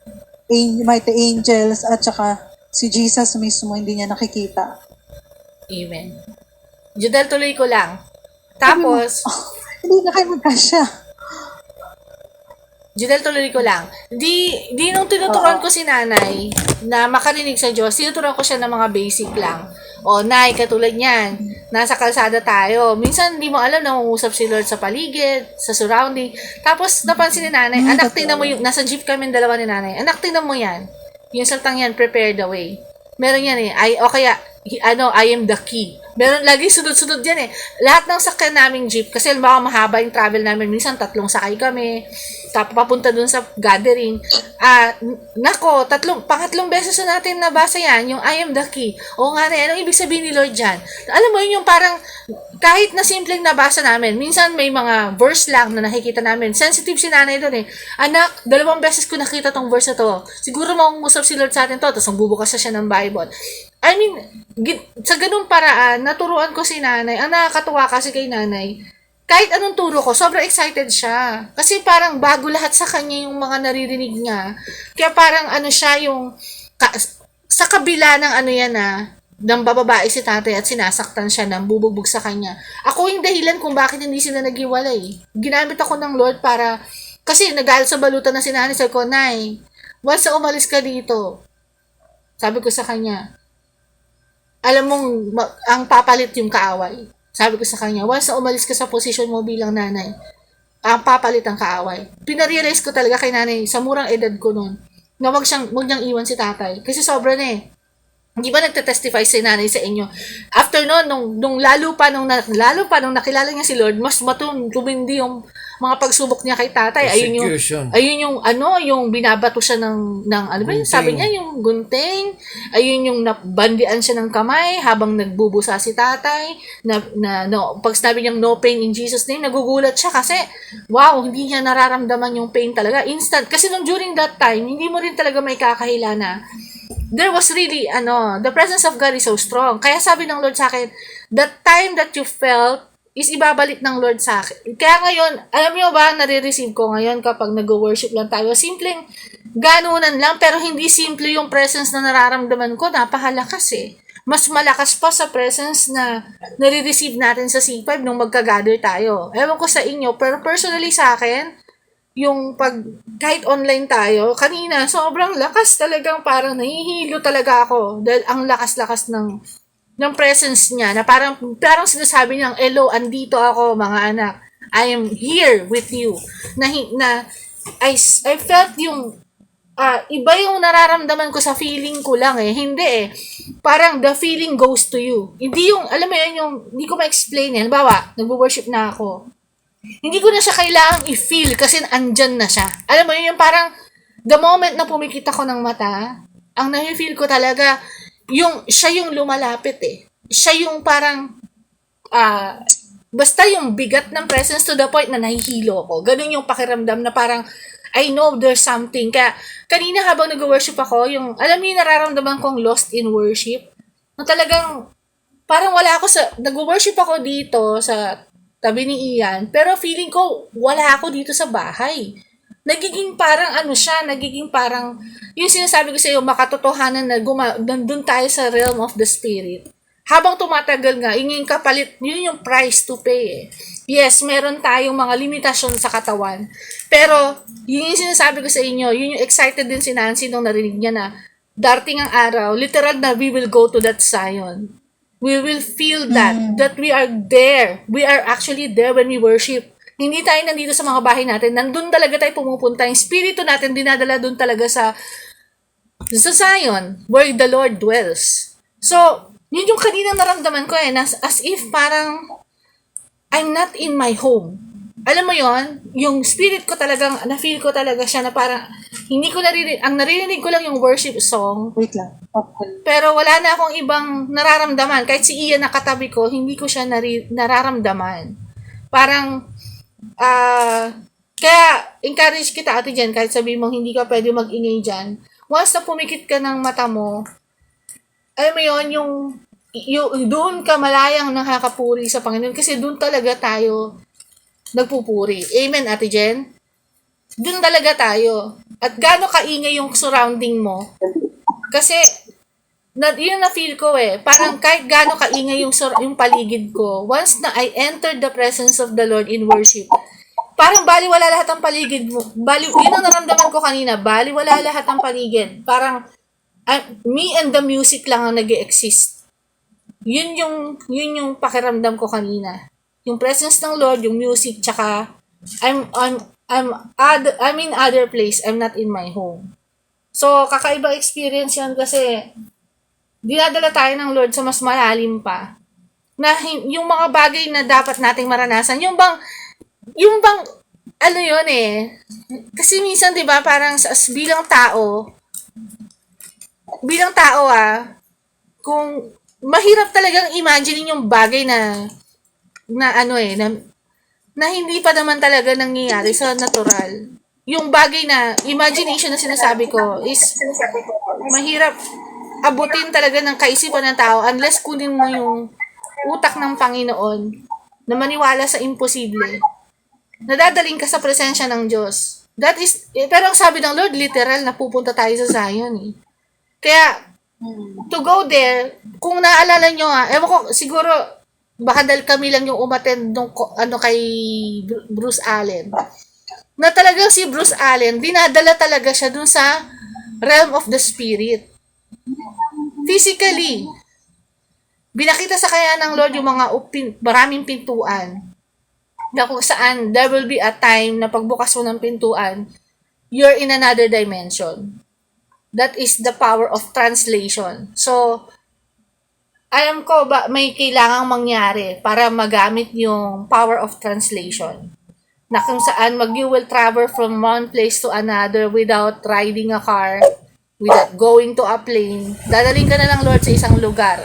mighty angels at saka si Jesus mismo hindi niya nakikita. Amen. Judel, tuloy ko lang. Tapos, Hindi na kayo magkasya. Judel, tuloy ko lang. Di nung tinuturuan ko si nanay na makarinig sa Diyos, tinuturuan ko siya ng mga basic lang. O, nay, katulad niyan, nasa kalsada tayo. Minsan, hindi mo alam, nangungusap si Lord sa paligid, sa surrounding. Tapos, napansin ni nanay, anak, tingnan mo yung, nasa jeep kami dalawa ni nanay, anak, tingnan mo yan. Yung saltang yan, prepare the way. Meron yan o kaya, I am the key. Meron, lagi sunod-sunod yan Lahat ng sakyan naming jeep, kasi baka mahaba yung travel namin, minsan 3 sakay kami, tapos papunta dun sa gathering. Pangatlong beses na natin nabasa yan, yung I am the key. O nga anong ibig sabihin ni Lord dyan? Alam mo yun, yung parang, kahit na simpleng nabasa namin, minsan may mga verse lang na nakikita namin. Sensitive si nanay doon Anak, 2 beses ko nakita tong verse na to. Siguro mangungusap si Lord sa atin to, tapos magbubukas na siya ng Bible. I mean, sa ganung paraan, naturuan ko si nanay. Ang nakakatuwa kasi kay nanay, kahit anong turo ko, sobrang excited siya. Kasi parang bago lahat sa kanya yung mga naririnig niya. Kaya parang siya yung, sa kabila ng ng bababae si tatay at sinasaktan siya ng bubugbog sa kanya. Ako yung dahilan kung bakit hindi sila naghiwalay. Ginamit ako ng Lord para, kasi nagalit sa balutan na si nanay, sabi ko, Nay, once na umalis ka dito, sabi ko sa kanya, alam mong, ang papalit yung kaaway. Sabi ko sa kanya, once na umalis ka sa posisyon mo bilang nanay, ang papalit ang kaaway. Pinarealize ko talaga kay nanay, sa murang edad ko noon, na wag niyang iwan si tatay. Kasi sobra na Hindi ba nagte-testify si nanay sa inyo? After noon, nung lalo pa nung nakilala niya si Lord, mas tumindi yung mga pagsubok niya kay tatay. Persecution. Ayun yung yung binabato siya ng ano ba yun? Sabi niya yung gunting. Ayun yung nabandian siya ng kamay habang nagbubusa si tatay. Pag sinabi niyang no pain in Jesus name, nagugulat siya kasi wow, hindi niya nararamdaman yung pain talaga. Instant. Kasi during that time, hindi mo rin talaga may kakahila na there was really, the presence of God is so strong. Kaya sabi ng Lord sa akin, the time that you felt is ibabalik ng Lord sa akin. Kaya ngayon, alam niyo ba, nare-receive ko ngayon kapag nag-worship lang tayo, simpleng ganunan lang, pero hindi simple yung presence na nararamdaman ko, napakalakas eh. Mas malakas pa sa presence na nare-receive natin sa C5 nung magka-gather tayo. Ewan ko sa inyo, pero personally sa akin, yung kahit online tayo, kanina, sobrang lakas talagang parang nahihilo talaga ako dahil ang lakas-lakas ng presence niya na parang sinasabi niyang, hello, andito ako mga anak. I am here with you. I felt yung iba yung nararamdaman ko sa feeling ko lang eh. Hindi eh. Parang the feeling goes to you. Hindi yung, alam mo yun, hindi ko ma-explain eh. Halimbawa, nag-worship na ako. Hindi ko na siya kailangang i-feel kasi andyan na siya. Alam mo yun, yung parang the moment na pumikit ako ng mata, ang na-feel ko talaga, siya yung lumalapit eh. Siya yung parang, basta yung bigat ng presence to the point na nahihilo ko. Ganun yung pakiramdam na parang, I know there's something. Kaya, kanina habang nag-worship ako, alam mo yung nararamdaman kong lost in worship, na talagang, parang wala ako nag-worship ako dito sa tabi ni Ian, pero feeling ko, wala ako dito sa bahay. Nagiging parang nagiging parang, yung sinasabi ko sa iyo, makatotohanan na nandun tayo sa realm of the spirit. Habang tumatagal nga, yung kapalit, yun yung price to pay eh. Yes, meron tayong mga limitasyon sa katawan. Pero, yun yung sinasabi ko sa inyo, yun yung excited din si Nancy nung narinig niya na, darating ang araw, literal na we will go to that Zion. We will feel that we are there. We are actually there when we worship. Hindi tayo nandito sa mga bahay natin. Nandun talaga tayo pumupunta. Yung spirito natin dinadala dun talaga sa Zion, where the Lord dwells. So, yun yung kaninang naramdaman ko eh. As if parang I'm not in my home. Alam mo yon, yung spirit ko talagang, na-feel ko talaga siya na parang, hindi ko ang naririnig ko lang yung worship song. Wait lang. Okay. Pero wala na akong ibang nararamdaman. Kahit si Ian na katabi ko, hindi ko siya nararamdaman. Parang, kaya encourage kita ate dyan, kahit sabihin mong hindi ka pwede mag-ingay dyan. Once na pumikit ka ng mata mo, alam mo yon, yung doon ka malayang nakakapuri sa Panginoon kasi doon talaga tayo nagpupuri. Amen, Ate Jen? Doon talaga tayo. At gaano kaingay yung surrounding mo. Kasi, yun na feel ko eh. Parang kahit gaano kaingay yung paligid ko, once na I entered the presence of the Lord in worship, parang baliwala lahat ng paligid mo. Yun ang naramdaman ko kanina. Baliwala lahat ng paligid. Parang, me and the music lang ang nag-exist. Yun yung pakiramdam ko kanina. Yung presence ng Lord, yung music, tsaka I'm in other place. I'm not in my home. So, kakaibang experience yan kasi dinadala tayo ng Lord sa mas malalim pa. Na yung mga bagay na dapat nating maranasan, yung bang ano yun eh. Kasi minsan, di ba, parang bilang tao kung mahirap talagang imagine yung bagay na hindi pa naman talaga nangyayari sa natural. Yung bagay na imagination na sinasabi ko is mahirap abutin talaga ng kaisipan ng tao unless kunin mo yung utak ng Panginoon na maniwala sa imposible. Nadadaling ka sa presensya ng Diyos. Pero ang sabi ng Lord, literal na pupunta tayo sa Zion eh. Kaya, to go there, kung naalala nyo ewan ko, siguro, baka dahil kami lang yung umattend nung kay Bruce Allen. Na talagang si Bruce Allen, dinadala talaga siya dun sa realm of the spirit. Physically. Binakita sa kanya ng Lord yung mga maraming pintuan. Na kung saan there will be a time na pagbukas mo ng pintuan, you're in another dimension. That is the power of translation. So, alam ko ba may kailangang mangyari para magamit yung power of translation. Na kung saan you will travel from one place to another without riding a car, without going to a plane. Dadaling ka na ng Lord sa isang lugar.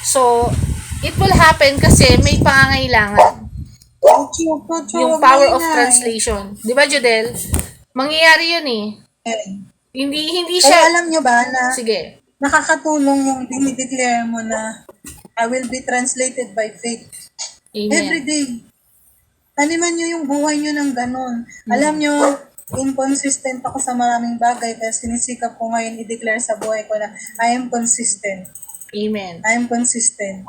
So, it will happen kasi may pangangailangan. Yung power of translation. Di ba, Judel? Mangyayari yun eh. Hindi Kaya siya... alam nyo ba na Sige. nakakatulong yung dinideclare mo na I will be translated by faith. Every Amen. day. Taniman nyo yung buhay nyo ng ganun. Alam nyo, inconsistent ako sa maraming bagay kaya sinisikap ko ngayon i-declare sa buhay ko na I am consistent. Amen. I am consistent.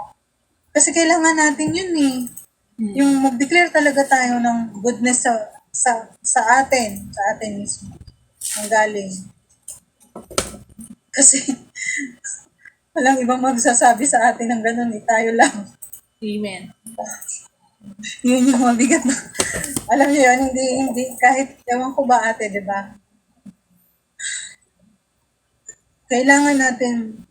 Kasi kailangan natin yun eh. Yung mag-declare talaga tayo ng goodness sa atin mismo. Ang galing. Kasi walang ibang magsasabi sa atin ng ganun eh. Tayo lang. Amen. Yun yung mabigat na. Alam niyo yun, hindi, kahit, ewan ko ba ate, di ba? Kailangan natin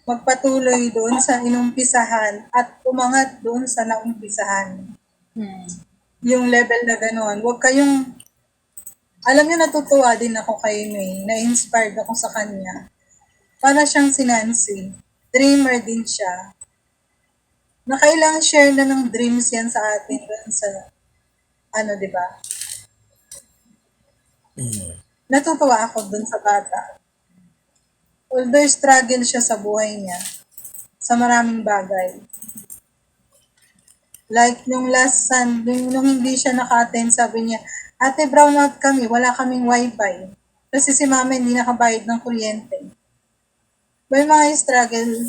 magpatuloy doon sa inumpisahan at umangat doon sa naumpisahan. Yung level na gano'n. Huwag kayong, alam niyo, natutuwa din ako kay May, na-inspired ako sa kanya. Para siyang si Nancy. Dreamer din siya. Nakailang share na ng dreams yan sa atin doon sa, di ba? Natutuwa ako doon sa bata. Although struggle siya sa buhay niya, sa maraming bagay. Like, nung last Sunday, nung hindi siya naka-attend, sabi niya, ate, brownout kami, wala kaming wifi. Kasi si mama hindi nakabayad ng kuryente. May mga struggle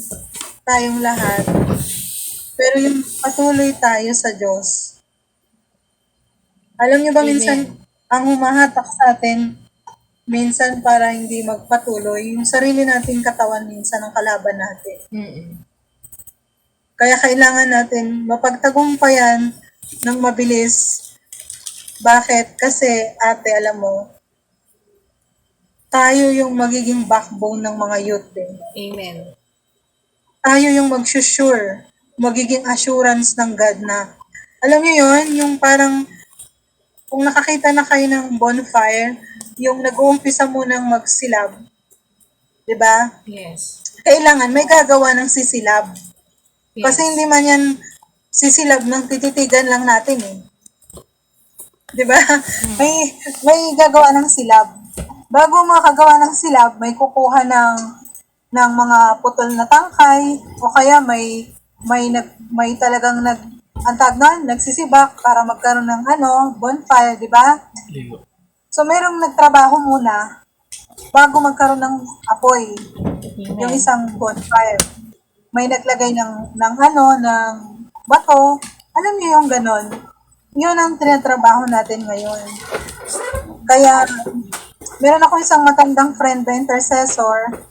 tayong lahat. Pero yung patuloy tayo sa Diyos. Alam niyo ba minsan, ang humahatak sa atin, minsan para hindi magpatuloy, yung sarili nating katawan minsan ang kalaban natin. Kaya kailangan natin mapagtagumpayan ng mabilis. Bakit? Kasi ate, alam mo, tayo yung magiging backbone ng mga youth din. Amen. Tayo yung magsusure, magiging assurance ng God na, alam niyo yon yung parang, kung nakakita na kayo ng bonfire, yung nag-uumpisa munang magsilab, di ba? Yes. Kailangan may gagawa ng sisilab. Yes. Kasi hindi man yan sisilab ng tititigan lang natin eh. Di ba? May gagawa ng silab. Bago makagawa ng silab, may kukuha ng mga putol na tangkay o kaya may talagang nagsisibak para magkaroon ng bonfire, di ba? So, merong nagtrabaho muna bago magkaroon ng apoy, yung isang bonfire. May naglagay ng bato. Alam niyo yung ganon. Yun ang tinatrabaho natin ngayon. Kaya, meron ako isang matandang friend na intercessor.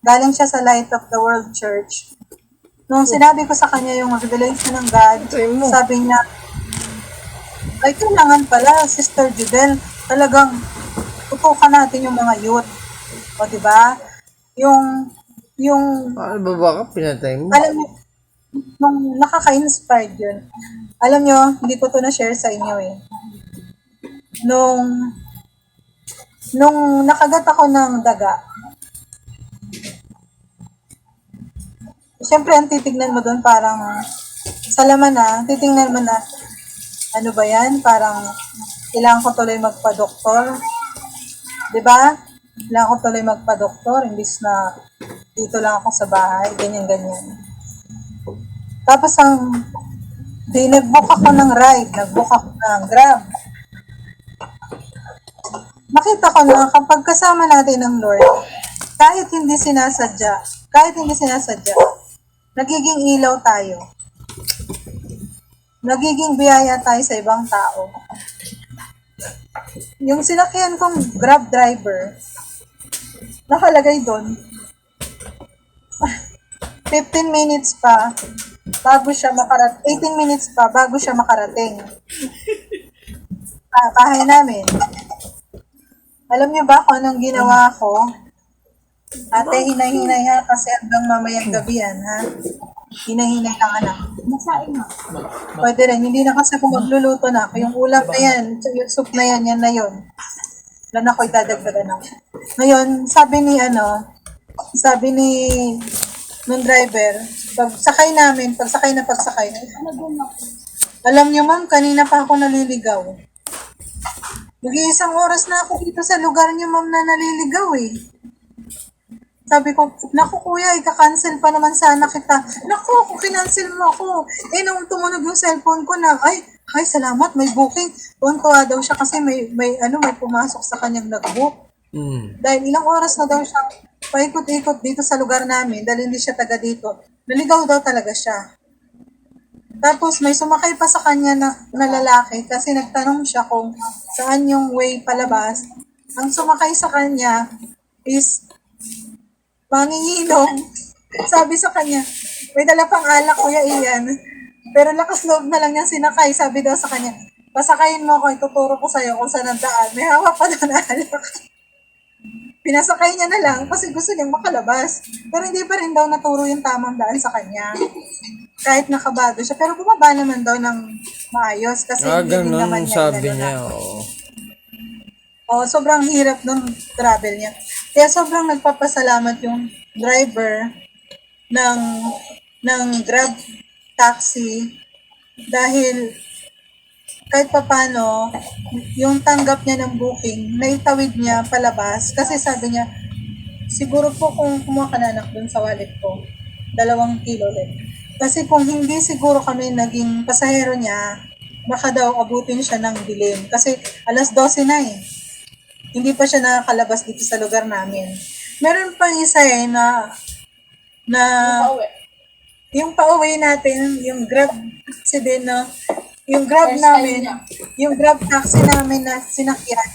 Galing siya sa Light of the World Church. Nung sinabi ko sa kanya yung revelation ng God, sabi niya, ay kailangan pala, Sister Judel, talagang tutukan natin yung mga youth. O, diba? Yung Paano ba baka pinatay mo? alam niyo, nung nakaka-inspired yun. Alam niyo, hindi ko to na-share sa inyo eh. Nung nakagat ako ng daga, siyempre ang titignan mo doon parang sa laman titignan mo na, ano ba yan? Parang kailangan ko tuloy magpa-doktor. Diba? Kailangan ko tuloy magpa-doktor, imbis na dito lang ako sa bahay, ganyan-ganyan. Tapos nag-book ako ng ride, nag-book ako ng Grab. Makita ko na kapag kasama natin ng Lord, kahit hindi sinasadya, nagiging ilaw tayo. Nagiging biyaya tayo sa ibang tao. Yung sinakyan kong Grab driver, nakalagay doon, 15 minutes pa bago siya 18 minutes pa bago siya makarating. Bahay namin. Alam niyo ba kung anong ginawa ko? Ate, hinay-hinay ha, kasi hanggang mamayang gabi yan, ha? Hinay-hinay lang, anak. Masain mo. Pwede rin, hindi na kasi ako magluluto na. Yung ulam na yan, yung soup na yan na yun. Wala na ako idadagdagan na. Ngayon, sabi ni nung driver, pagsakay na pagsakay, alam niyo ma'am, kanina pa ako naliligaw. Mag-iisang oras na ako dito sa lugar niyo ma'am na naliligaw eh. Sabi ko, naku kuya, ika-cancel pa naman sana kita. Naku, kung kinancel mo ako. Nung tumunog yung cellphone ko na, ay, salamat, may booking. Tuwan-tuwa daw siya kasi may pumasok sa kanyang nag-book. Dahil ilang oras na daw siya paikot-ikot dito sa lugar namin, dahil hindi siya taga dito. Naligaw daw talaga siya. Tapos may sumakay pa sa kanya na lalaki kasi nagtanong siya kung saan yung way palabas. Ang sumakay sa kanya is manginginom. Sabi sa kanya, may dala pang alak, Kuya Ian. Pero lakas loob na lang niya sinakay. Sabi daw sa kanya, pasakayin mo ako, ituturo ko sa'yo kung saan ang daan. May hawak pa doon na alak. Pinasakay niya na lang kasi gusto niyang makalabas. Pero hindi pa rin daw naturo yung tamang daan sa kanya. Kahit nakabado siya. Pero bumaba naman daw ng maayos kasi hindi din Ganun naman niya sabi inano niya, na. oo. Sobrang hirap nung travel niya. Kaya sobrang nagpapasalamat yung driver ng Grab taxi dahil kahit papano, yung tanggap niya ng booking, naitawid niya palabas kasi sabi niya, siguro po kung kumuha ka na anak dun sa wallet ko, 2 kilo ulit. Kasi kung hindi siguro kami naging pasahero niya, baka daw abutin siya ng dilim. Kasi alas 12 na eh. Hindi pa siya nakakalabas dito sa lugar namin. Meron pang isa na yung pauwi natin, yung Grab taxi din, no? Yung Grab namin, yung Grab taxi namin na sinakyan.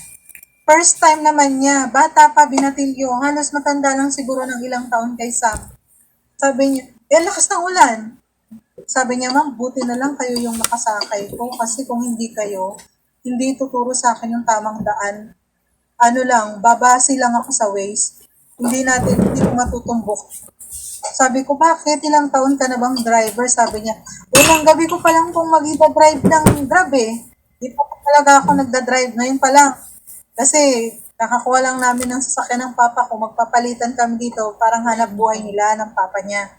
First time naman niya, bata pa, binatilyo, halos matanda lang siguro ng ilang taon kay Sam. Sabi niya, lakas ng ulan. Sabi niya, ma'am, buti na lang kayo yung makasakay ko kasi kung hindi kayo, hindi tuturo sa akin yung tamang daan. Babase lang ako sa Waze. Hindi ko matutumbok. Sabi ko, bakit? Ilang taon ka na bang driver? Sabi niya, unang gabi ko pa lang kung mag-drive ng Grab eh. Di pa talaga ako nagda-drive ngayon pa lang. Kasi nakakuha lang namin ng sasakyan ng papa ko. Magpapalitan kami dito. Parang hanap buhay nila ng papa niya.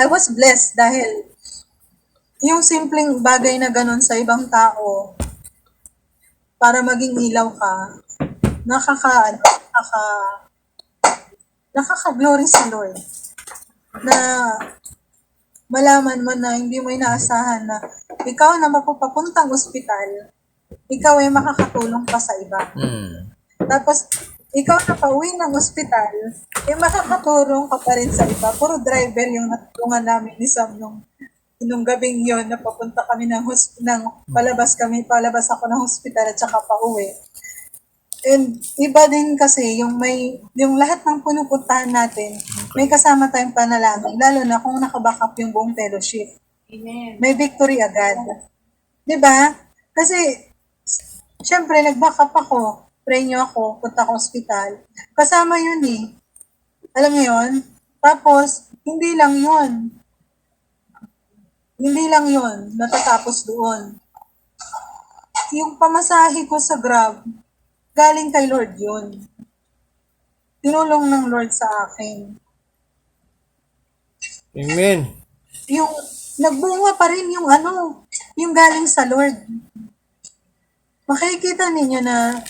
I was blessed dahil yung simpleng bagay na ganun sa ibang tao para maging ilaw ka, nakaka-glory sa Lord na malaman mo na hindi mo inaasahan na ikaw na mapupapuntang ospital, ikaw ay makakatulong pa sa iba. Tapos, ikaw na pauwi ng ospital, makakatulong ka pa rin sa iba. Puro driver yung natulungan namin ni Sam nung gabing yon na papunta kami palabas ako ng hospital at saka pauwi. And iba din kasi yung lahat ng pinupuntahan natin, may kasama tayong panalangin, lalo na kung nakabackup yung buong fellowship. Amen. May victory agad. 'Di ba? Kasi syempre nag-backup ako, pray niyo ako, punta ako hospital. Kasama yun eh. Alam niyo yun? Tapos, hindi lang yun, natatapos doon. Yung pamasahe ko sa Grab, galing kay Lord yun. Tinulong ng Lord sa akin. Amen. Yung, nagbunga pa rin yung galing sa Lord. Makikita ninyo na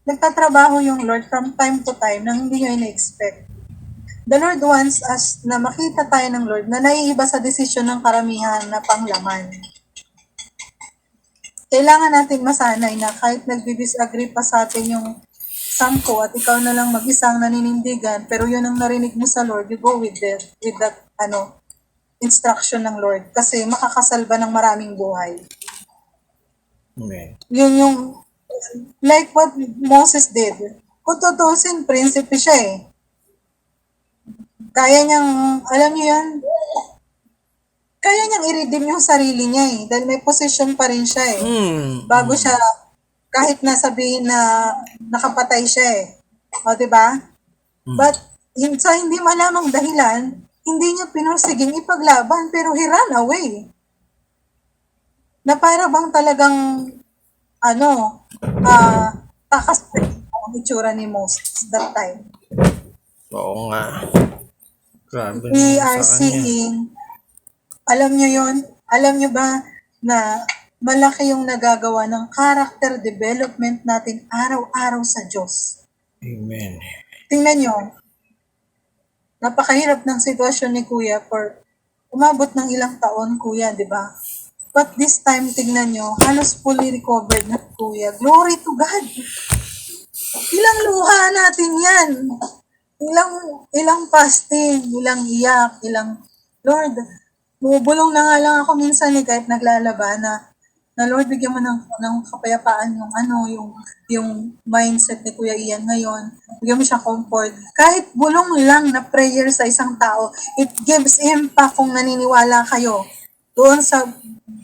nagtatrabaho yung Lord from time to time na hindi nyo ina-expect. The Lord wants us na makita tayo ng Lord na naiiba sa desisyon ng karamihan na panglaman. Kailangan natin masanay na kahit nagdi-disagree pa sa atin yung 10 at ikaw na lang mag-isang naninindigan, pero yun ang narinig mo sa Lord, you go with that instruction ng Lord kasi makakasalba ng maraming buhay. Amen. Yun yung like what Moses did. Kung tutusin, prinsipe siya eh. Kaya niyang, alam niyo yan, kaya niyang i-redeem yung sarili niya eh. Dahil may position pa rin siya eh. Bago siya, kahit nasabihin na nakapatay siya eh. O, diba? But sa hindi malamang dahilan, hindi niya pinursiging ipaglaban pero he ran away. Na para bang talagang takas ang itsura ni Moses that time. Oo nga. Grabe We naman are sa kanya. seeing, alam nyo yon, alam nyo ba na malaki yung nagagawa ng character development natin araw-araw sa Diyos. Amen. Tingnan nyo, napakahirap ng sitwasyon ni Kuya for umabot ng ilang taon, Kuya, di ba? But this time, tingnan nyo, halos fully recovered na si Kuya. Glory to God! Ilang luha natin yan. Ilang fasting, ilang iyak, ilang, Lord, bumubulong na nga lang ako minsan kahit naglalaba na Lord, bigyan mo ng kapayapaan yung mindset ni Kuya Ian ngayon. Bigyan mo siya comfort. Kahit bulong lang na prayer sa isang tao, it gives impact kung naniniwala kayo doon sa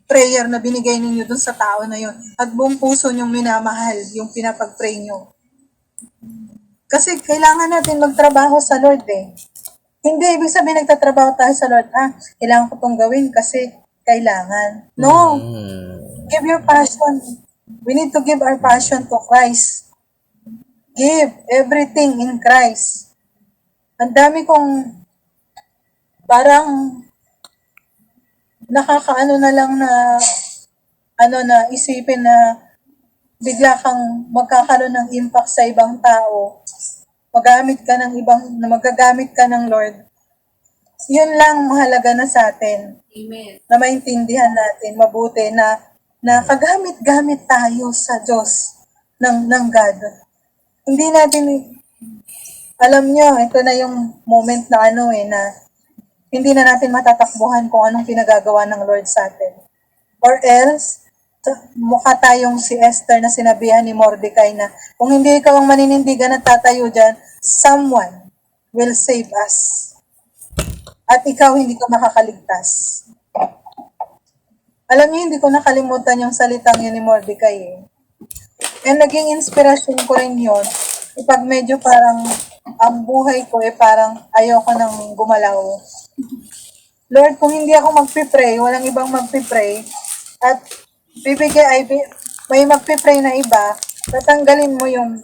prayer na binigay ninyo doon sa tao na yon. At buong puso niyong minamahal yung pinapag-pray niyo. Kasi kailangan natin magtrabaho sa Lord eh. Hindi ibig sabihin nagtatrabaho tayo sa Lord, kailangan ko itong gawin kasi kailangan. No. Give your passion. We need to give our passion to Christ. Give everything in Christ. Ang dami kong parang nakakaano na lang na isipin na bigla kang magkakaroon ng impact sa ibang tao. Magagamit ka ng Lord. Yun lang mahalaga na sa atin. Amen. Na maintindihan natin mabuti na kagamit-gamit tayo sa Diyos ng God. Hindi natin, alam nyo, ito na yung moment na na hindi na natin matatakbuhan kung anong pinagagawa ng Lord sa atin. Or else, mukha tayong si Esther na sinabihan ni Mordecai na kung hindi ikaw ang maninindigan at tatayo dyan, someone will save us. At ikaw hindi ka makakaligtas. Alam niyo, hindi ko nakalimutan yung salitang yun ni Mordecai eh. And naging inspirasyon ko rin yun. Kapag medyo parang ang buhay ko parang ayoko nang gumalaw. Lord, kung hindi ako magpipray, walang ibang magpipray, at may magpipray na iba, tatanggalin mo yung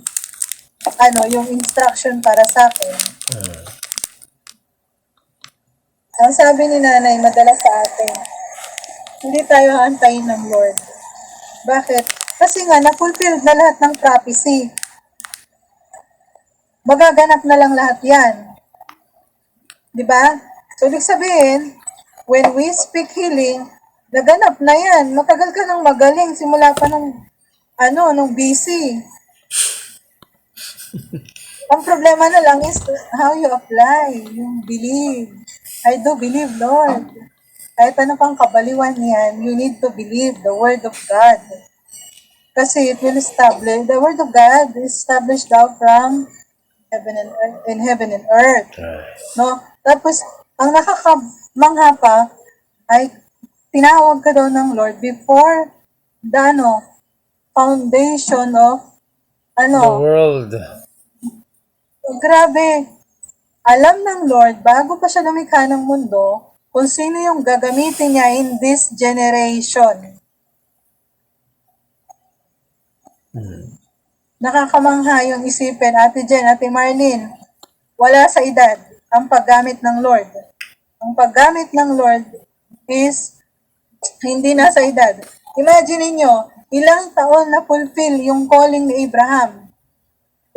instruction para sa akin. Ang sabi ni Nanay madalas sa atin, hindi tayo haantayin ng Lord. Bakit? Kasi nga, na-fulfilled na lahat ng prophecy. Magaganap na lang lahat yan. Diba? So, ibig sabihin, when we speak healing, naganap na yan. Matagal ka nang magaling, simula pa nung BC. Ang problema na lang is how you apply, yung believe. I do believe, Lord. Kahit ano pang kabaliwan yan, you need to believe the Word of God. Kasi it will establish, the Word of God is established down from heaven and earth. No? Tapos, ang nakakamangha pa, ay tinawag ka daw ng Lord before the foundation of The world. Grabe. Alam ng Lord, bago pa siya lumikha ng mundo, kung sino yung gagamitin niya in this generation. Nakakamangha yung isipin, Ate Jen, Ate Marlene, wala sa edad ang paggamit ng Lord. Ang paggamit ng Lord is hindi na sa edad. Imagine niyo, ilang taon na fulfill yung calling ni Abraham.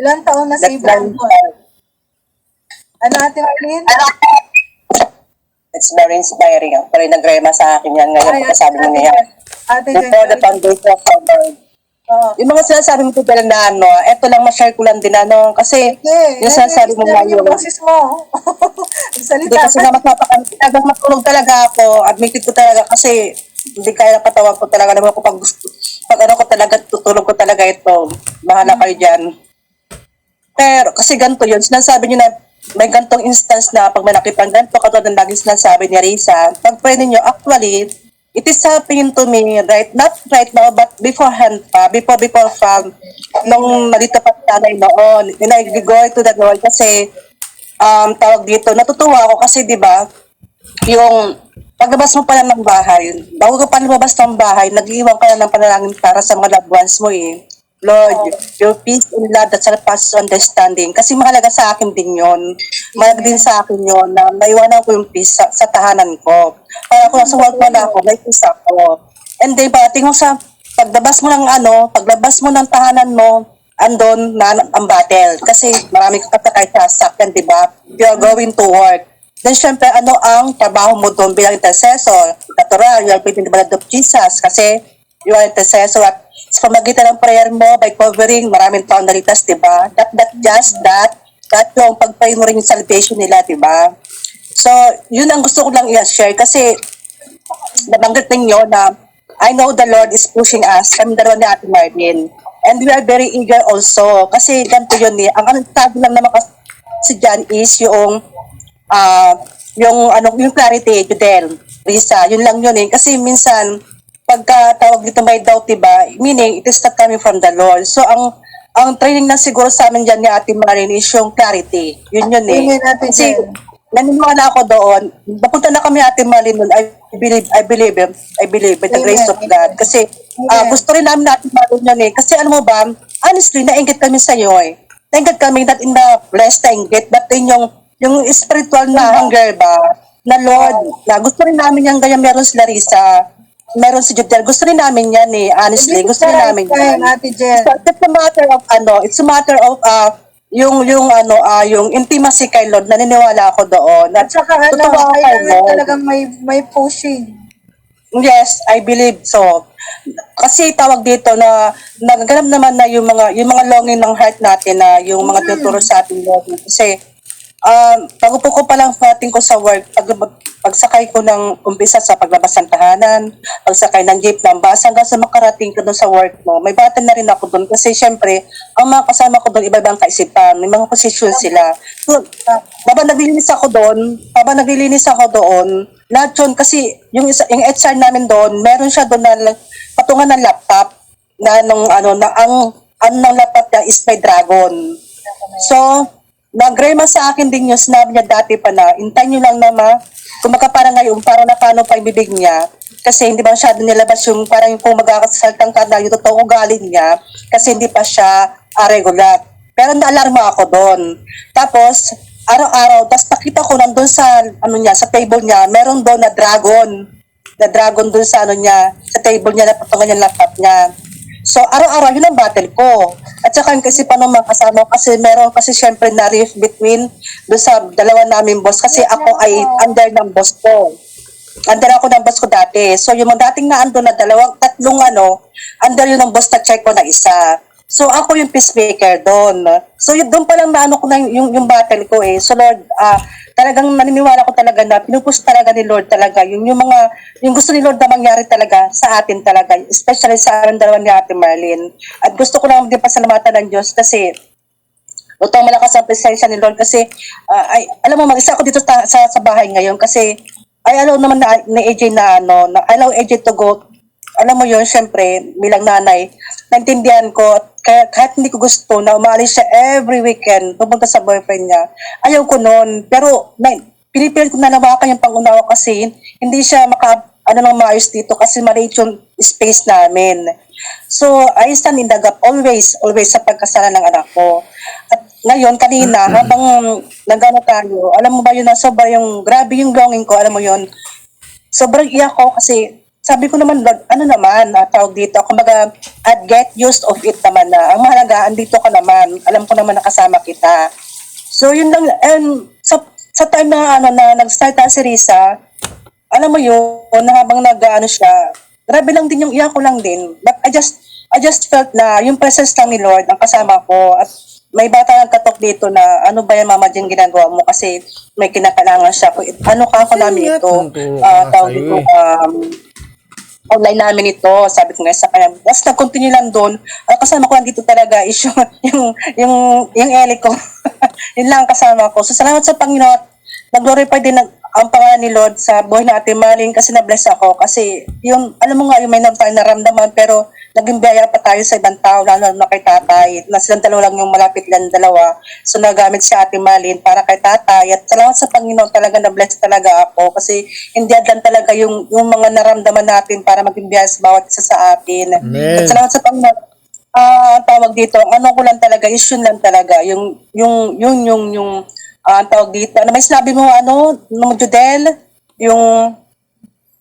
Ilang taon na si Abraham nun? Ano, Ate Marlene? It's very inspiring. Pero nagrema sa akin yan ngayon. Pagkasabi mo niya. Ate Jen, Before the foundation of the world. Oo. Yung mga sinasabi mo ko dahil na eto lang ma-share ko lang din kasi yung sinasabi mo yung ngayon. boses mo. Hindi Salita kasi ka. na talagang matulog talaga ako. Admitted ko talaga kasi hindi kaya katawan ko talaga naman ko pag ko talaga, tutulog ko talaga ito. Bahala kayo dyan. Pero kasi ganito yun, sinasabi nyo na may gantong instance na pag may nakipang ganito, katulad ng laging sinasabi ni Risa, pag pwede nyo, actually, it is happening to me not right now, but beforehand pa, before nung nalito pa sa nanay noon, going to the Lord kasi tawag dito, natutuwa ako kasi 'di ba, yung paglabas mo pa lang ng bahay, bago ka pa lumabas ng bahay, nag-iwan ka na ng panalangin para sa mga loved ones mo eh. Lord, your peace and love that surpasses understanding. Kasi mahalaga sa akin din yon. Mahalaga din sa akin yon na naiwanan ko yung peace sa tahanan ko. Para kung nasa world na ako, may peace ako. And then, pagdating mo sa paglabas mo ng paglabas mo ng tahanan mo, andon na ang battle. Kasi marami ka kahit sasakyan, di ba? You are going to work. Then, syempre, ano ang trabaho mo doon bilang intercessor? Natural, you are pleading the blood of Jesus kasi you are intercessor at sa pamagitan ng prayer mo, by covering, maraming taong nalitas, di ba? Not just that yung pag-pray mo rin yung salvation nila, di ba? So, yun ang gusto ko lang i-share kasi nabanggit ninyo na I know the Lord is pushing us. Kami dalawa ni Ate Marlene. And we are very eager also. Kasi ganito yun eh. Ang sabi lang naman kasi dyan is yung clarity, Judel, Risa, yun lang yun eh. Kasi minsan, pagka tawag dito may doubt, diba? Meaning, it is not coming from the Lord. So, ang training na siguro sa amin dyan ni Ate Marlene is yung clarity. Yun yun eh. Amen, Ate Kasi, Jen. naniniwala ako doon. Napunta na kami Ate Marlene doon. I believe with the grace of God. Kasi gusto rin namin Ate Marlene yun eh. Kasi ano mo ba, honestly, nainggit kami sa iyo eh. Nainggit kami not in the flesh na inggit, but in yung spiritual na hunger ba, na Lord, na gusto rin namin yung ganyan meron si Larissa, meron si Judel. Gusto rin namin yan eh, honestly. Gusto rin namin yan. Ate Jen. So, it's a matter of it's a matter of yung intimacy kay Lord, naniniwala ako doon. At saka totoo ako kay kailangan Lord. talagang may pushing. Yes, I believe so. Kasi tawag dito na nagaganap naman na yung mga longing ng heart natin na yung mga tinuturo sa ating Lord. Kasi pag-upo ko pa lang natin ko sa work, pagsakay ko ng umpisa sa paglabas ng tahanan, pagsakay ng jeep ng bus, hanggang sa makarating ko doon sa work mo, may bata na rin ako doon. Kasi syempre, ang mga kasama ko doon, iba-ibang kaisipan, may mga posisyon sila. So, habang naglilinis ako doon, lahat yun, kasi yung HR namin doon, meron siya doon na patungan ng laptop, na ang laptop niya is may dragon. So, nag-rema sa akin din yung sinabi niya dati pa na, intayin nyo lang na kumaka parang ngayon, parang na paano pa ibibig niya, kasi hindi ba masyado nilabas yung parang yung kung magkakasaltang ka na yung totoong ugali niya, kasi hindi pa siya regular. Pero naalarma ako doon. Tapos, araw-araw, tapos nakita ko nandun sa, sa table niya, meron doon na dragon doon sa sa table niya, na patungan niya laptop niya. So, araw-araw, yun ang battle ko. At saka kasi paano makasama kasi meron kasi syempre na rift between doon sa dalawa namin boss kasi ako ay under ng boss ko. Under ako ng boss ko dati. So, yung mga dating na ando na tatlong under yun ng boss na check ko na isa. So, ako yung peacemaker doon. So, yun, doon pa lang na ko na yung battle ko eh. So, Lord, talagang naniniwala ko talaga na pinupush talaga ni Lord talaga yung gusto ni Lord na mangyari talaga sa atin talaga, especially sa amin dalawa ni Ate Marlene. At gusto ko lang din pasalamatan ng Diyos kasi utang malakas ang presensya ni Lord kasi alam mo, mag-isa ako dito sa bahay ngayon kasi allow naman ni AJ na allow AJ to go. Alam mo yun, syempre, bilang nanay, naintindihan ko, kahit hindi ko gusto na umalis siya every weekend, pupunta sa boyfriend niya. Ayaw ko noon, pero pinipilit ko na nawakan yung pangunawa kasi hindi siya maayos dito kasi maliit yung space namin. So, I stand in the gap always sa pagkasalan ng anak ko. At ngayon, kanina, habang nagano tayo, alam mo ba yun na grabe yung longing ko, alam mo yun, sobrang iyak ko kasi sabi ko naman, tawag dito, kumbaga, I'd get used of it naman na. Ang mahalaga, andito ka naman. Alam ko naman nakasama kita. So, yun lang, and sa time na, nag-start na si Risa, alam mo yun, habang siya, grabe lang din yung iyak ko lang din. But I just felt na yung presence lang ni Lord, ang kasama ko, at may bata nagkatok dito na, ano ba yan, Mama Jen, ginagawa mo? Kasi may kinakailangan siya. Ako namin ito, tawag dito, online namin ito, sabi ko nga sa kanya. Tapos nag-continue lang doon. Kasama ko lang dito talaga is yung Eli ko. Yun lang kasama ko. So salamat sa Panginoon. Nag-glorify din ang pangalan ni Lord sa buhay natin, maling kasi na-bless ako. Kasi yung, alam mo nga, yung may tayo naramdaman, pero naging biyaya pa tayo sa ibang tao, lalo na kay tatay. Na silang dalawa lang yung malapit lang dalawa. So nagamit si Ate Malin para kay tatay. At salamat sa Panginoon, talaga na-bless talaga ako. Kasi hindi lang talaga yung mga naramdaman natin para maging biyaya sa bawat isa sa atin. Amen. At salamat sa Panginoon. Ang tawag dito, ano ko lang talaga, is yun lang talaga. Ang tawag dito, ano may sinabi mo, nung Judel, yung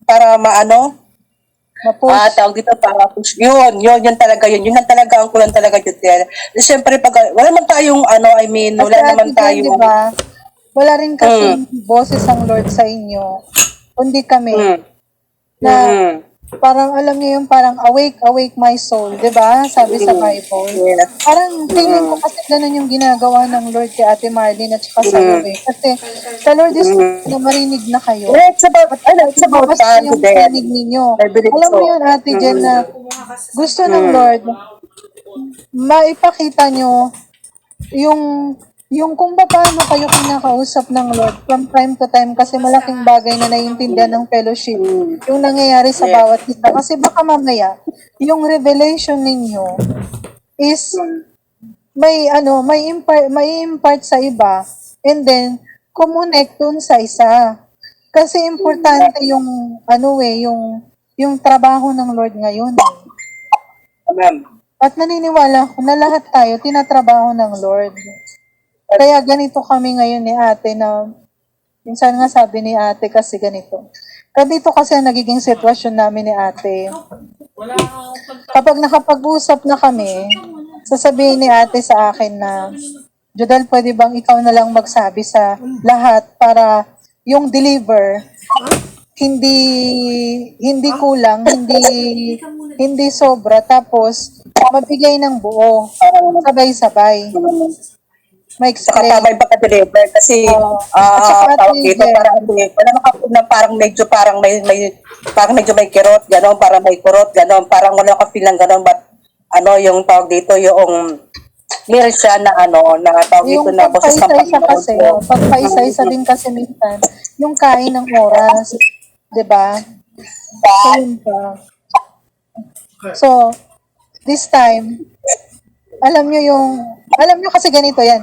para Mapush. tawag dito, para push, yun talaga yun lang talaga ang kulang talaga, Judel. Siyempre, wala naman tayong, Kasi wala naman Ate Jen, tayong, di ba? Wala rin kasi boses ang Lord sa inyo. Kundi kami. mm, Na mm, parang alam niyo yung parang awake, awake my soul. Di ba? Sabi sa Bible. yes, Parang feeling ko kasi ganun yung ginagawa ng Lord kay Ate Marlene at saka sa Lord. Kasi sa Lord is na marinig na kayo. it's about, it's about Bukas na time, yung Judel. panig ninyo. I believe Alam mo so. yun, Ate Jen, na gusto ng Lord, maipakita nyo yung kung paano kayo kinakausap ng Lord from time to time kasi malaking bagay na naiintindihan ng fellowship yung nangyayari sa bawat isa. Kasi baka mamaya, yung revelation ninyo is may impart sa iba and then connect dun sa isa. Kasi importante yung trabaho ng Lord ngayon. Amen. At naniniwala ko na lahat tayo tinatrabaho ng Lord. Kaya ganito kami ngayon ni ate na, minsan nga sabi ni ate kasi ganito. Ganito kasi ang nagiging sitwasyon namin ni ate. Kapag nakapag-usap na kami, sasabihin ni ate sa akin na, Jodel, pwede bang ikaw na lang magsabi sa lahat para yung deliver, hindi kulang, hindi sobra, tapos mabigay ng buo, sabay-sabay. Saka Ma-explain. tama yung pagka-deliver kasi At saka tawag dito Ate parang wala na parang medyo may kirot gano'n, parang may kurot gano'n, parang wala ka feel ng gano'n, but yung tawag dito yung meron siya na na tawag dito yung na boses ng pagpaisa-isa Panginoon kasi, po. pagpaisa-isa din kasi minsan, yung kain ng oras, 'di ba? So, yun pa. So, this time, alam nyo kasi ganito yan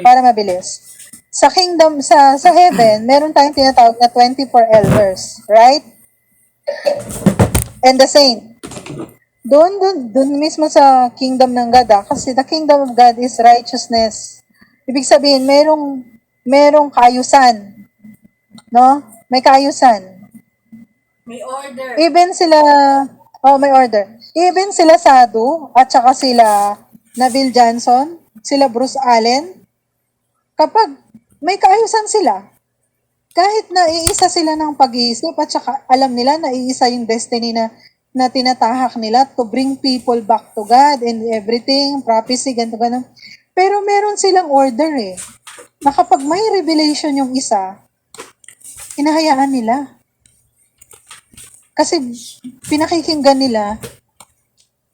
para mabilis. Sa kingdom, sa heaven, meron tayong tinatawag na 24 elders, right? And the same. Doon mismo sa kingdom ng God, kasi the kingdom of God is righteousness. Ibig sabihin, merong kaayusan, no? May kaayusan. May order. Even sila, may order. Even sila Sadu, at saka sila Nabil Johnson, sila Bruce Allen, kapag may kaayusan sila, kahit na iisa sila ng pag-iisip, at saka alam nila na iisa yung destiny na tinatahak nila to bring people back to God and everything, prophecy, ganito, ganun. Pero meron silang order na kapag may revelation yung isa, hinahayaan nila. Kasi pinakikinggan nila,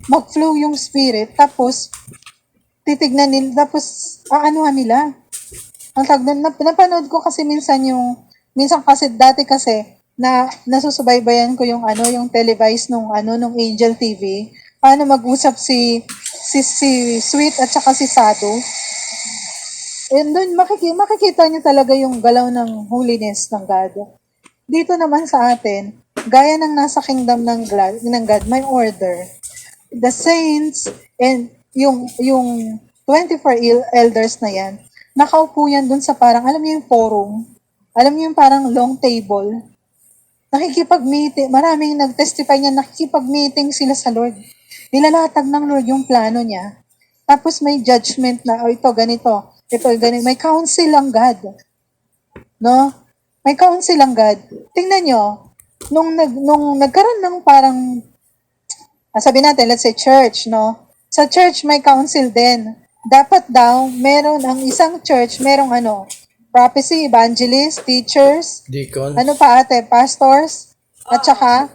mag-flow yung spirit, tapos titignan nila, tapos aanuhan nila. Ang tawag doon, napanood ko kasi minsan kasi dati kasi, na nasusubaybayan ko yung televised nung Angel TV, paano mag-usap si Sweet at saka si Sado. And doon makikita niyo talaga yung galaw ng holiness ng God. Dito naman sa atin, gaya ng nasa kingdom ng God, may order. The saints and yung 24 elders na yan, nakaupo yan dun sa parang, alam niyo yung forum, alam niyo yung parang long table, nakikipag-meeting, maraming nag-testify niya, nakikipag-meeting sila sa Lord. Nilalatag ng Lord yung plano niya. Tapos may judgment na, ito ganito, may counsel ang God. No? May counsel ang God. Tingnan nyo, nung nagkaroon ng parang, sabi natin, let's say church, no? Sa church may council din. Dapat daw, meron ang isang church, merong prophecy, evangelist, teachers, Deacons. pastors, at saka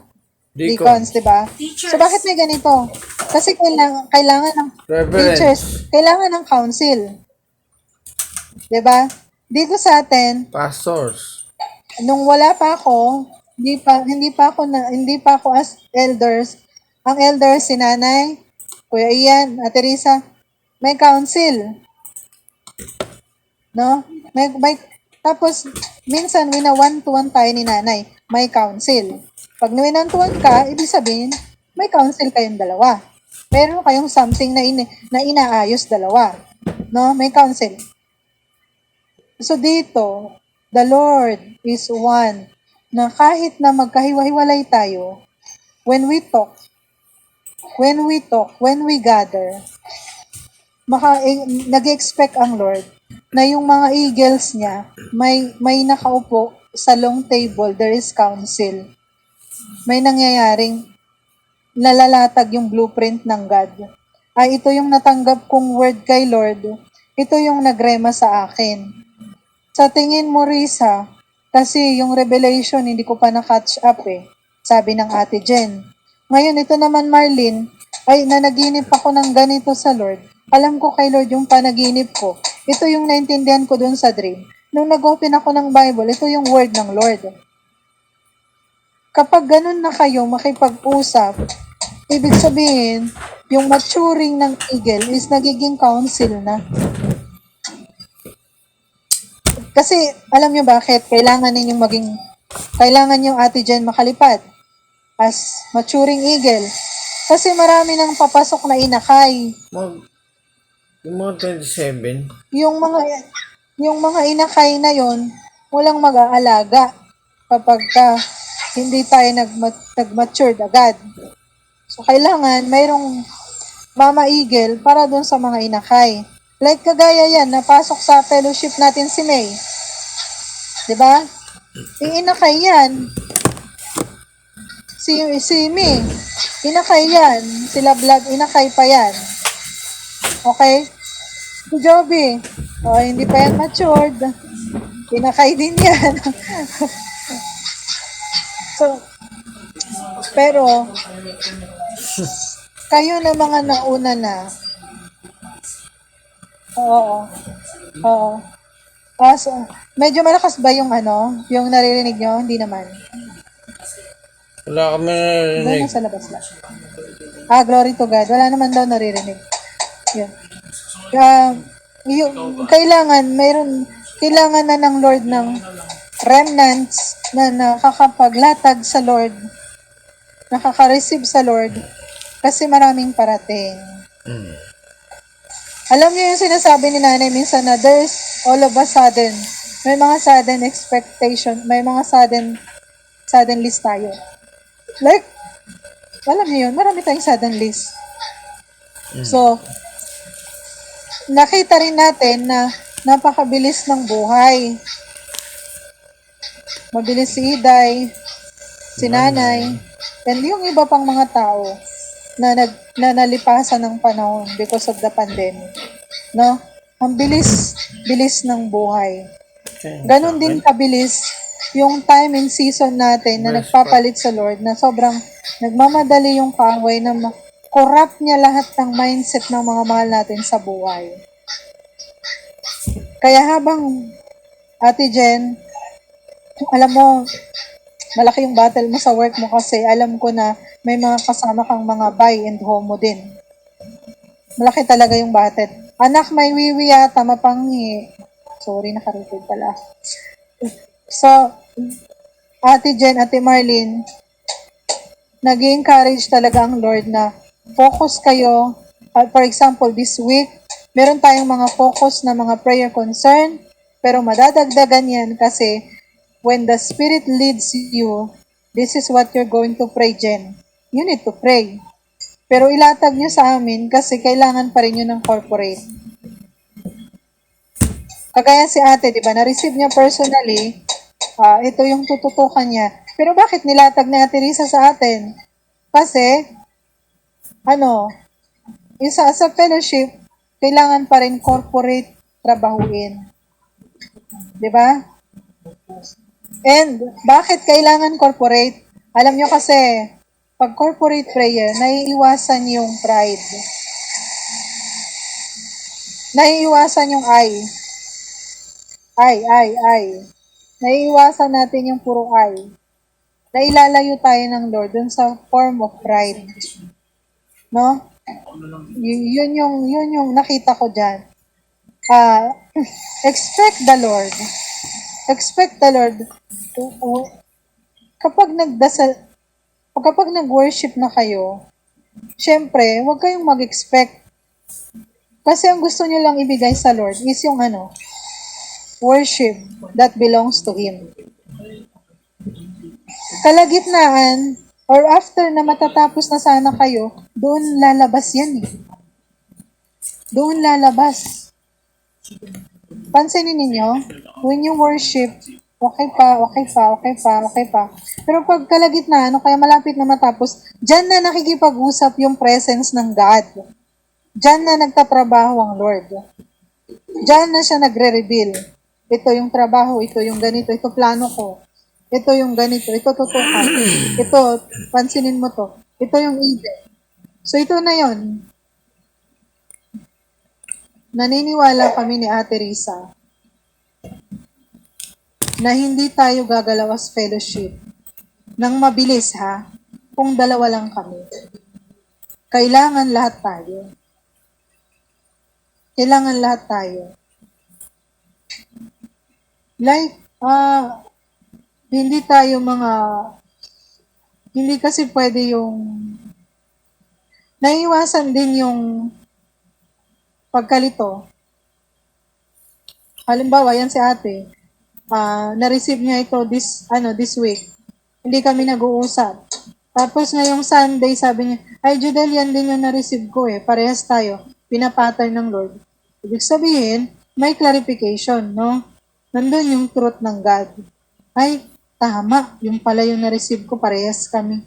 deacons, di ba? Teachers. So, bakit may ganito? Kasi kailangan ng Reverends. teachers, kailangan ng council. Di ba? Dito sa atin, Pastors. nung wala pa ako, hindi pa ako as elders. Ang elders si Nanay, Kuya Ian, Ate Risa, may council, no? Tapos minsan wina-one-to-one tayo ni Nanay, may council. Pag winantuan ka, ibig sabihin may council kayong dalawa. Meron kayong something na inaayos dalawa, no? May council. So dito, the Lord is one na kahit na magkahiwa-hiwalay tayo, when we talk, when we gather, nag-expect ang Lord na yung mga eagles niya, may nakaupo sa long table, there is council. May nangyayaring nalalatag yung blueprint ng God. Ay, ito yung natanggap kong word kay Lord. Ito yung nagrema sa akin. Sa tingin mo, Risa, kasi yung revelation hindi ko pa na-catch up sabi ng Ate Jen. Ngayon, ito naman Marlene, ay nanaginip ako ng ganito sa Lord. Alam ko kay Lord yung panaginip ko. Ito yung naintindihan ko dun sa dream. Nung nag-open ako ng Bible, ito yung word ng Lord. Kapag ganun na kayo makipag-usap, ibig sabihin, yung maturing ng eagle is nagiging council na. Kasi, alam nyo bakit? Kailangan yung Ate Jen makalipad as maturing eagle. Kasi marami nang papasok na inakay. Yung mga 27, Yung mga inakay na yon, walang mag-aalaga kapag hindi tayo nag-matured agad. So, kailangan mayroong mama eagle para doon sa mga inakay. Like kagaya yan, napasok sa fellowship natin si May. Diba? Inakay yan. Si May, inakay yan. Sila Vlad, inakay pa yan. Okay? Si Joby, hindi pa yan matured. Inakay din yan. So, pero, kayo na mga nauna na, oo. So, medyo malakas ba yung yung naririnig nyo? Hindi naman. wala kami Doon narinig. na sa labas lang. Glory to God. Wala naman daw naririnig. Yun. Kailangan na ng Lord ng remnants na nakakapaglatag sa Lord, nakaka-receive sa Lord, kasi maraming parating. Alam niyo yung sinasabi ni Nanay minsan na there's all of a sudden, may mga sudden expectation, may mga sudden list tayo. Like, alam niyo yun, marami tayong sudden list. So, nakita rin natin na napakabilis ng buhay. Mabilis si Iday, si Nanay, and yung iba pang mga tao na nalipasan ng panahon because of the pandemic. No? Ang bilis ng buhay. Ganon din kabilis yung time and season natin na nagpapalit sa Lord na sobrang nagmamadali yung kaaway na corrupt niya lahat ng mindset ng mga mahal natin sa buhay. Kaya habang Ate Jen, alam mo, malaki yung battle mo sa work mo kasi alam ko na may mga kasama kang mga bi and homo din. Malaki talaga yung battle. Anak, may wiwi yata, mapanghi. Sorry, nakarecord pala. So, Ate Jen, Ate Marlene, nag-encourage talaga ang Lord na focus kayo. For example, this week, meron tayong mga focus na mga prayer concern, pero madadagdagan yan kasi when the Spirit leads you, this is what you're going to pray, Jen. You need to pray. Pero ilatag nyo sa amin kasi kailangan pa rin yun ng corporate. Kagaya si ate, di ba, na-receive niya personally, ito yung tututukan niya. Pero bakit nilatag ni Ate Risa sa atin? Kasi, sa fellowship, kailangan pa rin corporate trabahuin. Di ba? And, bakit kailangan corporate? Alam nyo kasi, pag corporate prayer, naiiwasan yung pride. Naiiwasan yung I. naiiwasan natin yung puro I. Nailalayo tayo ng Lord dun sa form of pride. No? Yun yung nakita ko dyan. Expect the Lord. Expect the Lord. Kapag kapag nag-worship na kayo, syempre, huwag kayong mag-expect. Kasi ang gusto nyo lang ibigay sa Lord is yung worship that belongs to Him. Kalagitnaan, or after na matatapos na sana kayo, doon lalabas yan eh. Doon lalabas. Pansinin ninyo, when you worship, okay pa. Pero pag kalagitnaan, kaya malapit na matapos, dyan na nakikipag-usap yung presence ng God. Dyan na nagtatrabaho ang Lord. Dyan na siya nagre-reveal. Ito yung trabaho, ito yung ganito, ito plano ko. Ito yung ganito, ito tutukan. Ito, pansinin mo to. Ito yung event. So ito na yon. Naniniwala kami ni Ate Risa na hindi tayo gagalaw as fellowship nang mabilis kung dalawa lang kami. Kailangan lahat tayo. Kailangan lahat tayo. Like, hindi tayo hindi kasi pwede naiiwasan din yung pagkalito. Halimbawa, yan si ate, na-receive niya ito this week. Hindi kami nag-uusap. Tapos ngayong Sunday, sabi niya, ay Judel, yan din yung na-receive ko Parehas tayo. Pinapattern ng Lord. Ibig sabihin, may clarification, no? Nandun yung truth ng God. Ay, tama. Yung pala yung na-receive ko, parehas kami.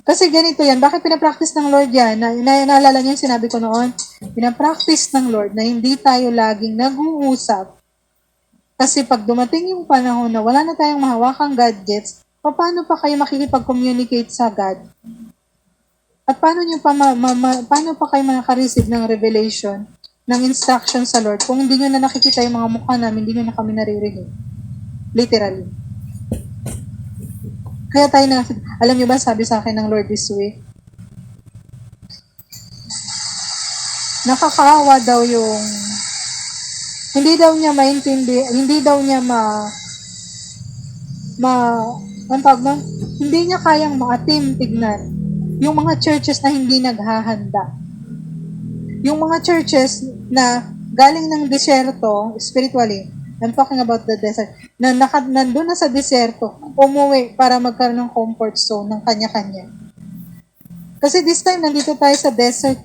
Kasi ganito yan. Bakit pinapractice ng Lord yan? Naalala niyo yung sinabi ko noon? Pinapractice ng Lord na hindi tayo laging nag-uusap. Kasi pag dumating yung panahon na wala na tayong mahawakang gadgets, paano pa kayo makikipag-communicate sa God? At paano pa kayo makaka-receive ng revelation, ng instruction sa Lord kung hindi nyo na nakikita yung mga mukha namin, hindi nyo na kami naririnig? Literally. Kaya tayo alam nyo ba, sabi sa akin ng Lord this week, nakakaawa daw hindi daw niya maintindihan, hindi daw niya hindi niya kayang maatim tignan yung mga churches na hindi naghahanda. Yung mga churches na galing ng desyerto, spiritually, I'm talking about the desert, na nandun na sa desyerto, umuwi para magkaroon ng comfort zone ng kanya-kanya. Kasi this time, nandito tayo sa desert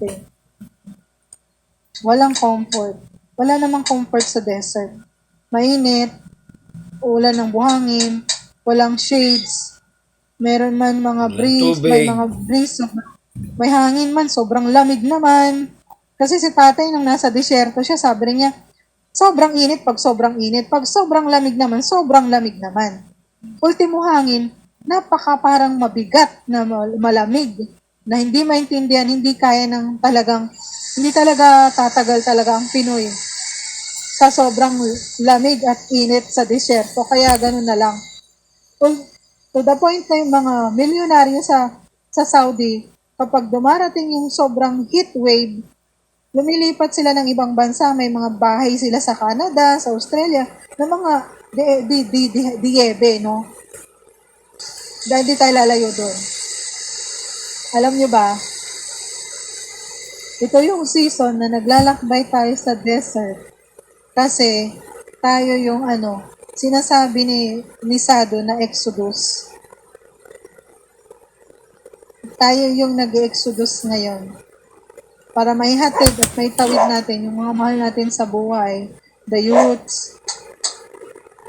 Walang comfort. Wala namang comfort sa desert. Mainit, ulan ng buhangin, walang shades, meron man mga breeze, may mga breeze, may hangin man, sobrang lamig naman. Kasi si tatay nung nasa desyerto siya, sabi niya, sobrang init pag sobrang init, pag sobrang lamig naman, sobrang lamig naman. Ultimo hangin, parang mabigat na malamig, na hindi maintindihan, hindi kaya ng hindi talaga tatagal talaga ang Pinoy sa sobrang lamig at init sa desyerto. Kaya ganun na lang. To the point na yung mga milyonaryo sa Saudi, kapag dumarating yung sobrang heat wave, lumilipat sila ng ibang bansa. May mga bahay sila sa Canada, sa Australia, ng mga diebe, no? Dahil di tayo lalayo doon. Alam nyo ba, ito yung season na naglalakbay tayo sa desert. Kasi tayo yung sinasabi ni Sado na Exodus. Tayo yung nag-Exodus ngayon. Para maihatid at maitawid natin yung mga mahal natin sa buhay, the youths.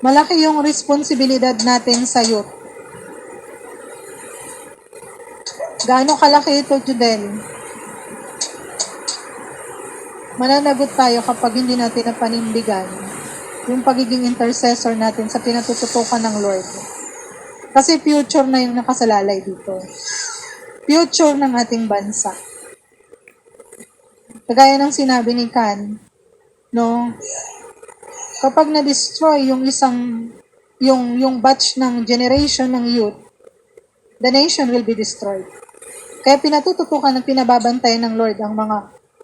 Malaki yung responsibilidad natin sa youth. Gaano kalaki ito, Judel? Mananagot tayo kapag hindi natin napanindigan yung pagiging intercessor natin sa pinatututukan ng Lord. Kasi future na yung nakasalalay dito. Future ng ating bansa. Kagaya ng sinabi ni Kan, no? Kapag na-destroy yung yung batch ng generation ng youth, the nation will be destroyed. Kaya pinatututukan at pinababantayan ng Lord ang mga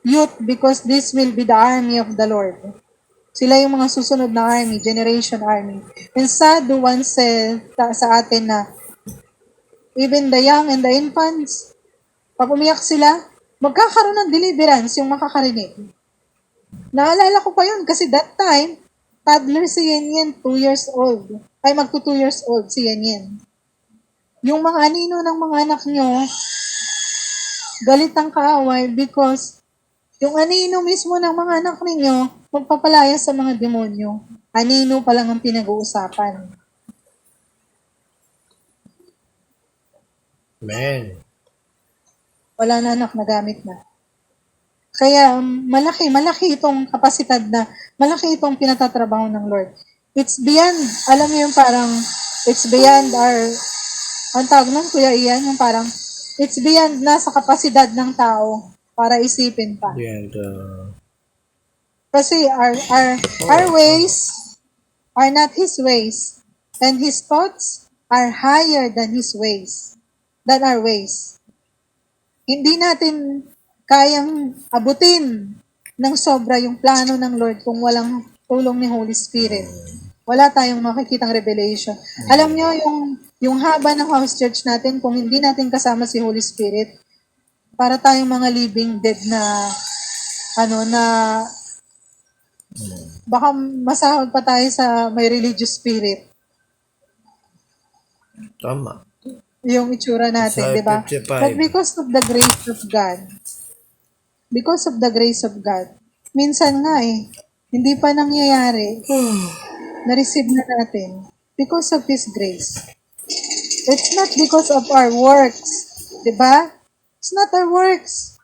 youth because this will be the army of the Lord. Sila yung mga susunod na army, generation army. And sad the one said sa atin na even the young and the infants, pag umiyak sila, magkakaroon ng deliverance yung makakarinig. Naalala ko pa yun kasi that time, toddler si Yen 2 years old. Ay, magto 2 years old si Yen. Yung mga anino ng mga anak nyo, galit ang kaaway because yung anino mismo ng mga anak ninyo, magpapalaya sa mga demonyo. Anino pa lang ang pinag-uusapan. Amen. Wala na anak, nagamit na. Kaya malaki itong kapasidad na, malaki itong pinatatrabaho ng Lord. It's beyond, alam mo yung parang, it's beyond our, ang tawag nun, Kuya Ian, yung parang, it's beyond na sa kapasidad ng tao para isipin pa. And, Kasi our ways are not His ways. And His thoughts are higher than His ways. Than our ways. Hindi natin kayang abutin ng sobra yung plano ng Lord kung walang tulong ni Holy Spirit. Wala tayong makikitang revelation. Alam nyo, yung haba ng house church natin, kung hindi natin kasama si Holy Spirit, para tayong mga living dead na, baka masahod pa tayo sa may religious spirit. tama. Yung itsura natin, Isaiah di ba? 55. But because of the grace of God, minsan nga hindi pa nangyayari, na-receive na natin because of His grace. It's not because of our works, di ba? It's not our works.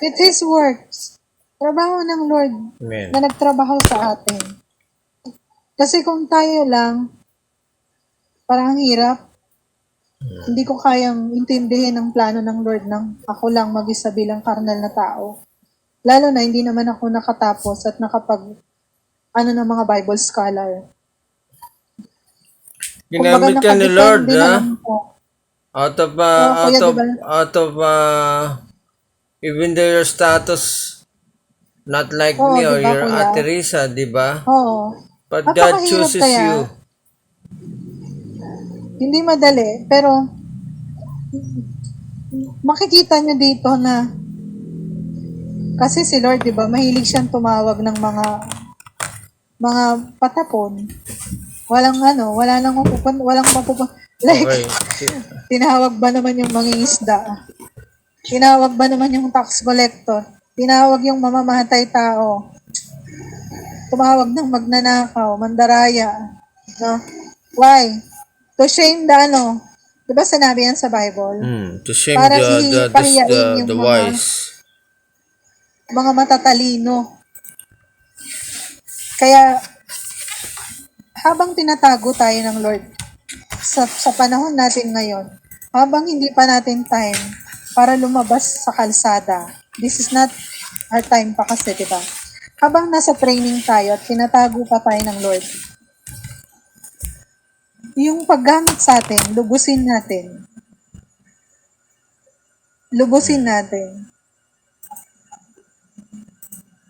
It's His works. Trabaho ng Lord Amen. na nagtrabaho sa atin. Kasi kung tayo lang, parang ang hirap, hindi ko kayang intindihin ang plano ng Lord nang ako lang mag-isa bilang karnal na tao. Lalo na hindi naman ako nakatapos at ng mga Bible scholar. Ginamit ka ni Lord, nakadepende ha? naman po. Out of, Kuya, diba? even though your status not like Oo, me or diba, your Kuya? Ate Risa, di ba? Oo. But God Napakahirap chooses kaya. you. Hindi madali, pero makikita nyo dito na kasi si Lord, di ba, mahilig siyang tumawag ng mga patapon. Walang walang like, Okay. tinawag ba naman yung mangingisda? Tinawag ba naman yung tax collector? Tinawag yung mamamatay tao? Tumawag ng magnanakaw, mandaraya. No? Why? To shame di ba sinabi yan sa Bible? To shame Para ipahiyain yung the wise. mga matatalino. Kaya, habang tinatago tayo ng Lord sa panahon natin ngayon, habang hindi pa natin time para lumabas sa kalsada, this is not our time pa kasi, di ba? Habang nasa training tayo at tinatago pa tayo ng Lord, yung paggamit sa atin, lubusin natin.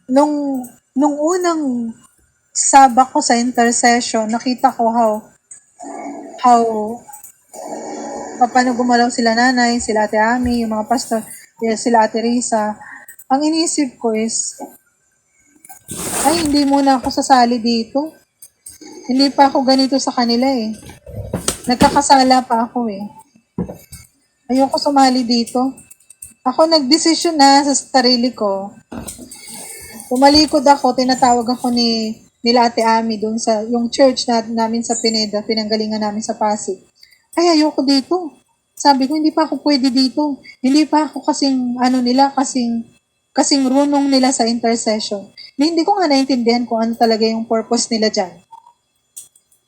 Nung unang sabak ko sa intercession, nakita ko how paano gumalaw sila nanay, sila Ate Ami, yung mga pastor, sila Ate Risa. Ang iniisip ko is, ay, hindi muna ako sasali dito. Hindi pa ako ganito sa kanila Nagkakasala pa ako Ayoko sumali dito. Ako nagdesisyon na sa sarili ko. Tumalikod ako, tinatawag ako nila Ate Ami doon sa yung church namin sa Pineda, pinanggalingan namin sa Pasig. Ay, ayoko dito. Sabi ko, hindi pa ako pwede dito. Hindi pa ako kasing runong nila sa intercession. Hindi ko nga naintindihan kung ano talaga yung purpose nila dyan.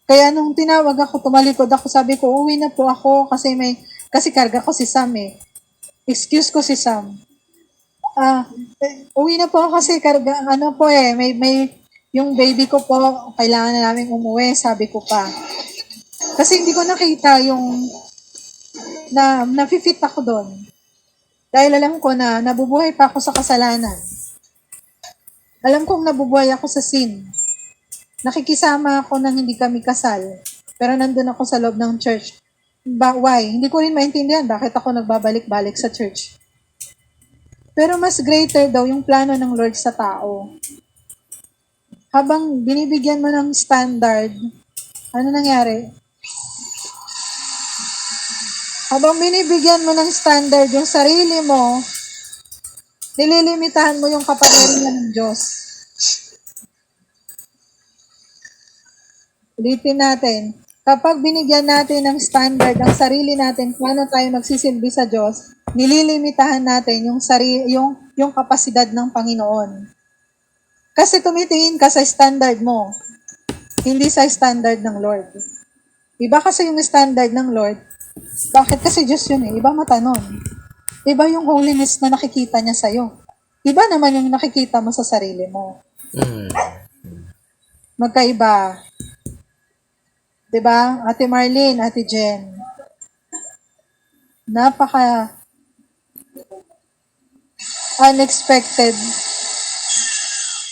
Kaya nung tinawag ako, tumalikod ako, sabi ko, uwi na po ako kasi karga ko si Sam Excuse ko si Sam. Uwi na po ako kasi karga, may Yung baby ko po, kailangan na namin umuwi, sabi ko pa. Kasi hindi ko nakita yung na-fit ako doon. Dahil alam ko na nabubuhay pa ako sa kasalanan. Alam kong nabubuhay ako sa sin. Nakikisama ako nang hindi kami kasal. Pero nandun ako sa loob ng church. Why? Hindi ko rin maintindihan bakit ako nagbabalik-balik sa church. Pero mas greater daw yung plano ng Lord sa tao. Habang binibigyan mo ng standard, ano nangyari? Habang binibigyan mo ng standard yung sarili mo, nililimitahan mo yung kapangyarihan ng Diyos. Ulitin natin, kapag binigyan natin ng standard ang sarili natin, paano tayo magsisilbi sa Diyos, nililimitahan natin yung kapasidad ng Panginoon. Kasi tumitingin ka sa standard mo, hindi sa standard ng Lord. Iba kasi yung standard ng Lord. Bakit? Kasi Diyos yun eh. Iba mata nun. Iba yung holiness na nakikita niya sa'yo. Iba naman yung nakikita mo sa sarili mo. Magkaiba. Diba? Ate Marlene, Ate Jen. Napaka unexpected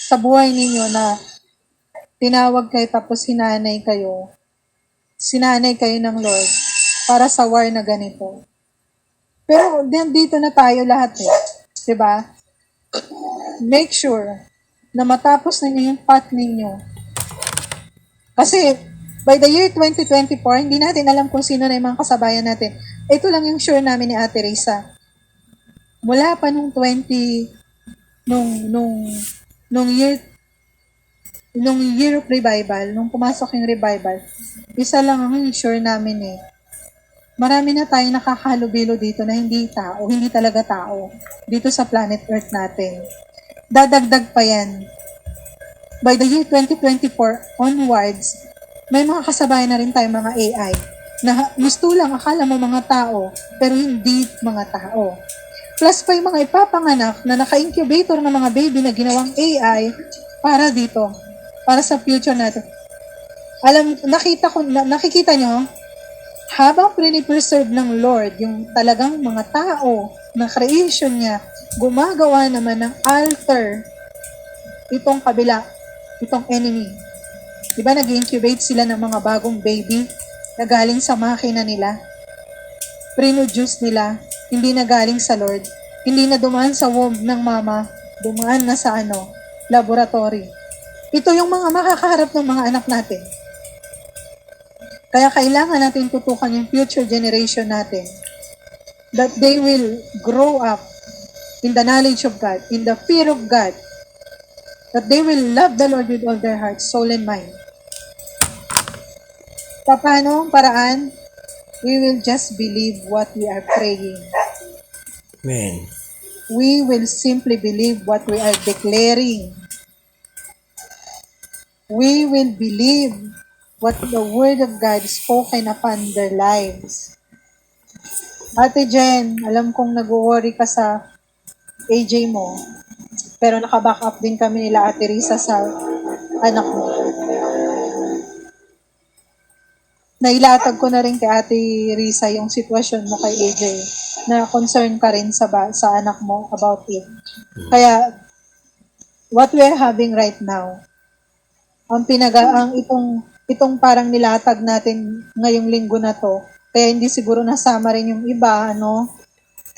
sa buhay ninyo na tinawag kayo tapos sinanay kayo ng Lord para sa war na ganito. Pero dito na tayo lahat eh. Diba? Make sure na matapos ninyo yung path ninyo. Kasi by the year 2024, hindi natin alam kung sino na yung mga kasabayan natin. Ito lang yung sure namin ni Ate Risa. Mula pa nung year of revival, nung pumasok yung revival, isa lang ang sure namin eh. Marami na tayong nakakahalubilo dito na hindi tao, hindi talaga tao, dito sa planet Earth natin. Dadagdag pa yan. By the year 2024 onwards, may mga kasabayan na rin tayong mga AI na gusto lang, akala mo mga tao, pero hindi mga tao. Plus pa yung mga ipapanganak na naka-incubator ng mga baby na ginawang AI para dito, para sa future natin. Nakikita nyo, habang pre-preserve ng Lord yung talagang mga tao na creation niya, gumagawa naman ng altar itong kabila, itong enemy. Diba nag-incubate sila ng mga bagong baby na galing sa makina nila? Produce nila, hindi na galing sa Lord. Hindi na dumaan sa womb ng mama, dumaan na sa laboratory. Ito yung mga makakaharap ng mga anak natin. Kaya kailangan natin tutukan yung future generation natin that they will grow up in the knowledge of God, in the fear of God, that they will love the Lord with all their heart, soul, and mind. Paano ang paraan? We will just believe what we are praying. Amen. We will simply believe what we are declaring. We will believe what the Word of God spoken upon their lives. Ate Jen, alam kong nag-worry ka sa AJ mo, pero naka-back up din kami nila Ate Risa sa anak mo. Nailatag ko na rin kay Ate Risa yung sitwasyon mo kay AJ na concern ka rin sa anak mo about it. Kaya, what we are having right now, itong parang nilatag natin ngayong linggo na to, kaya hindi siguro nasama rin yung iba,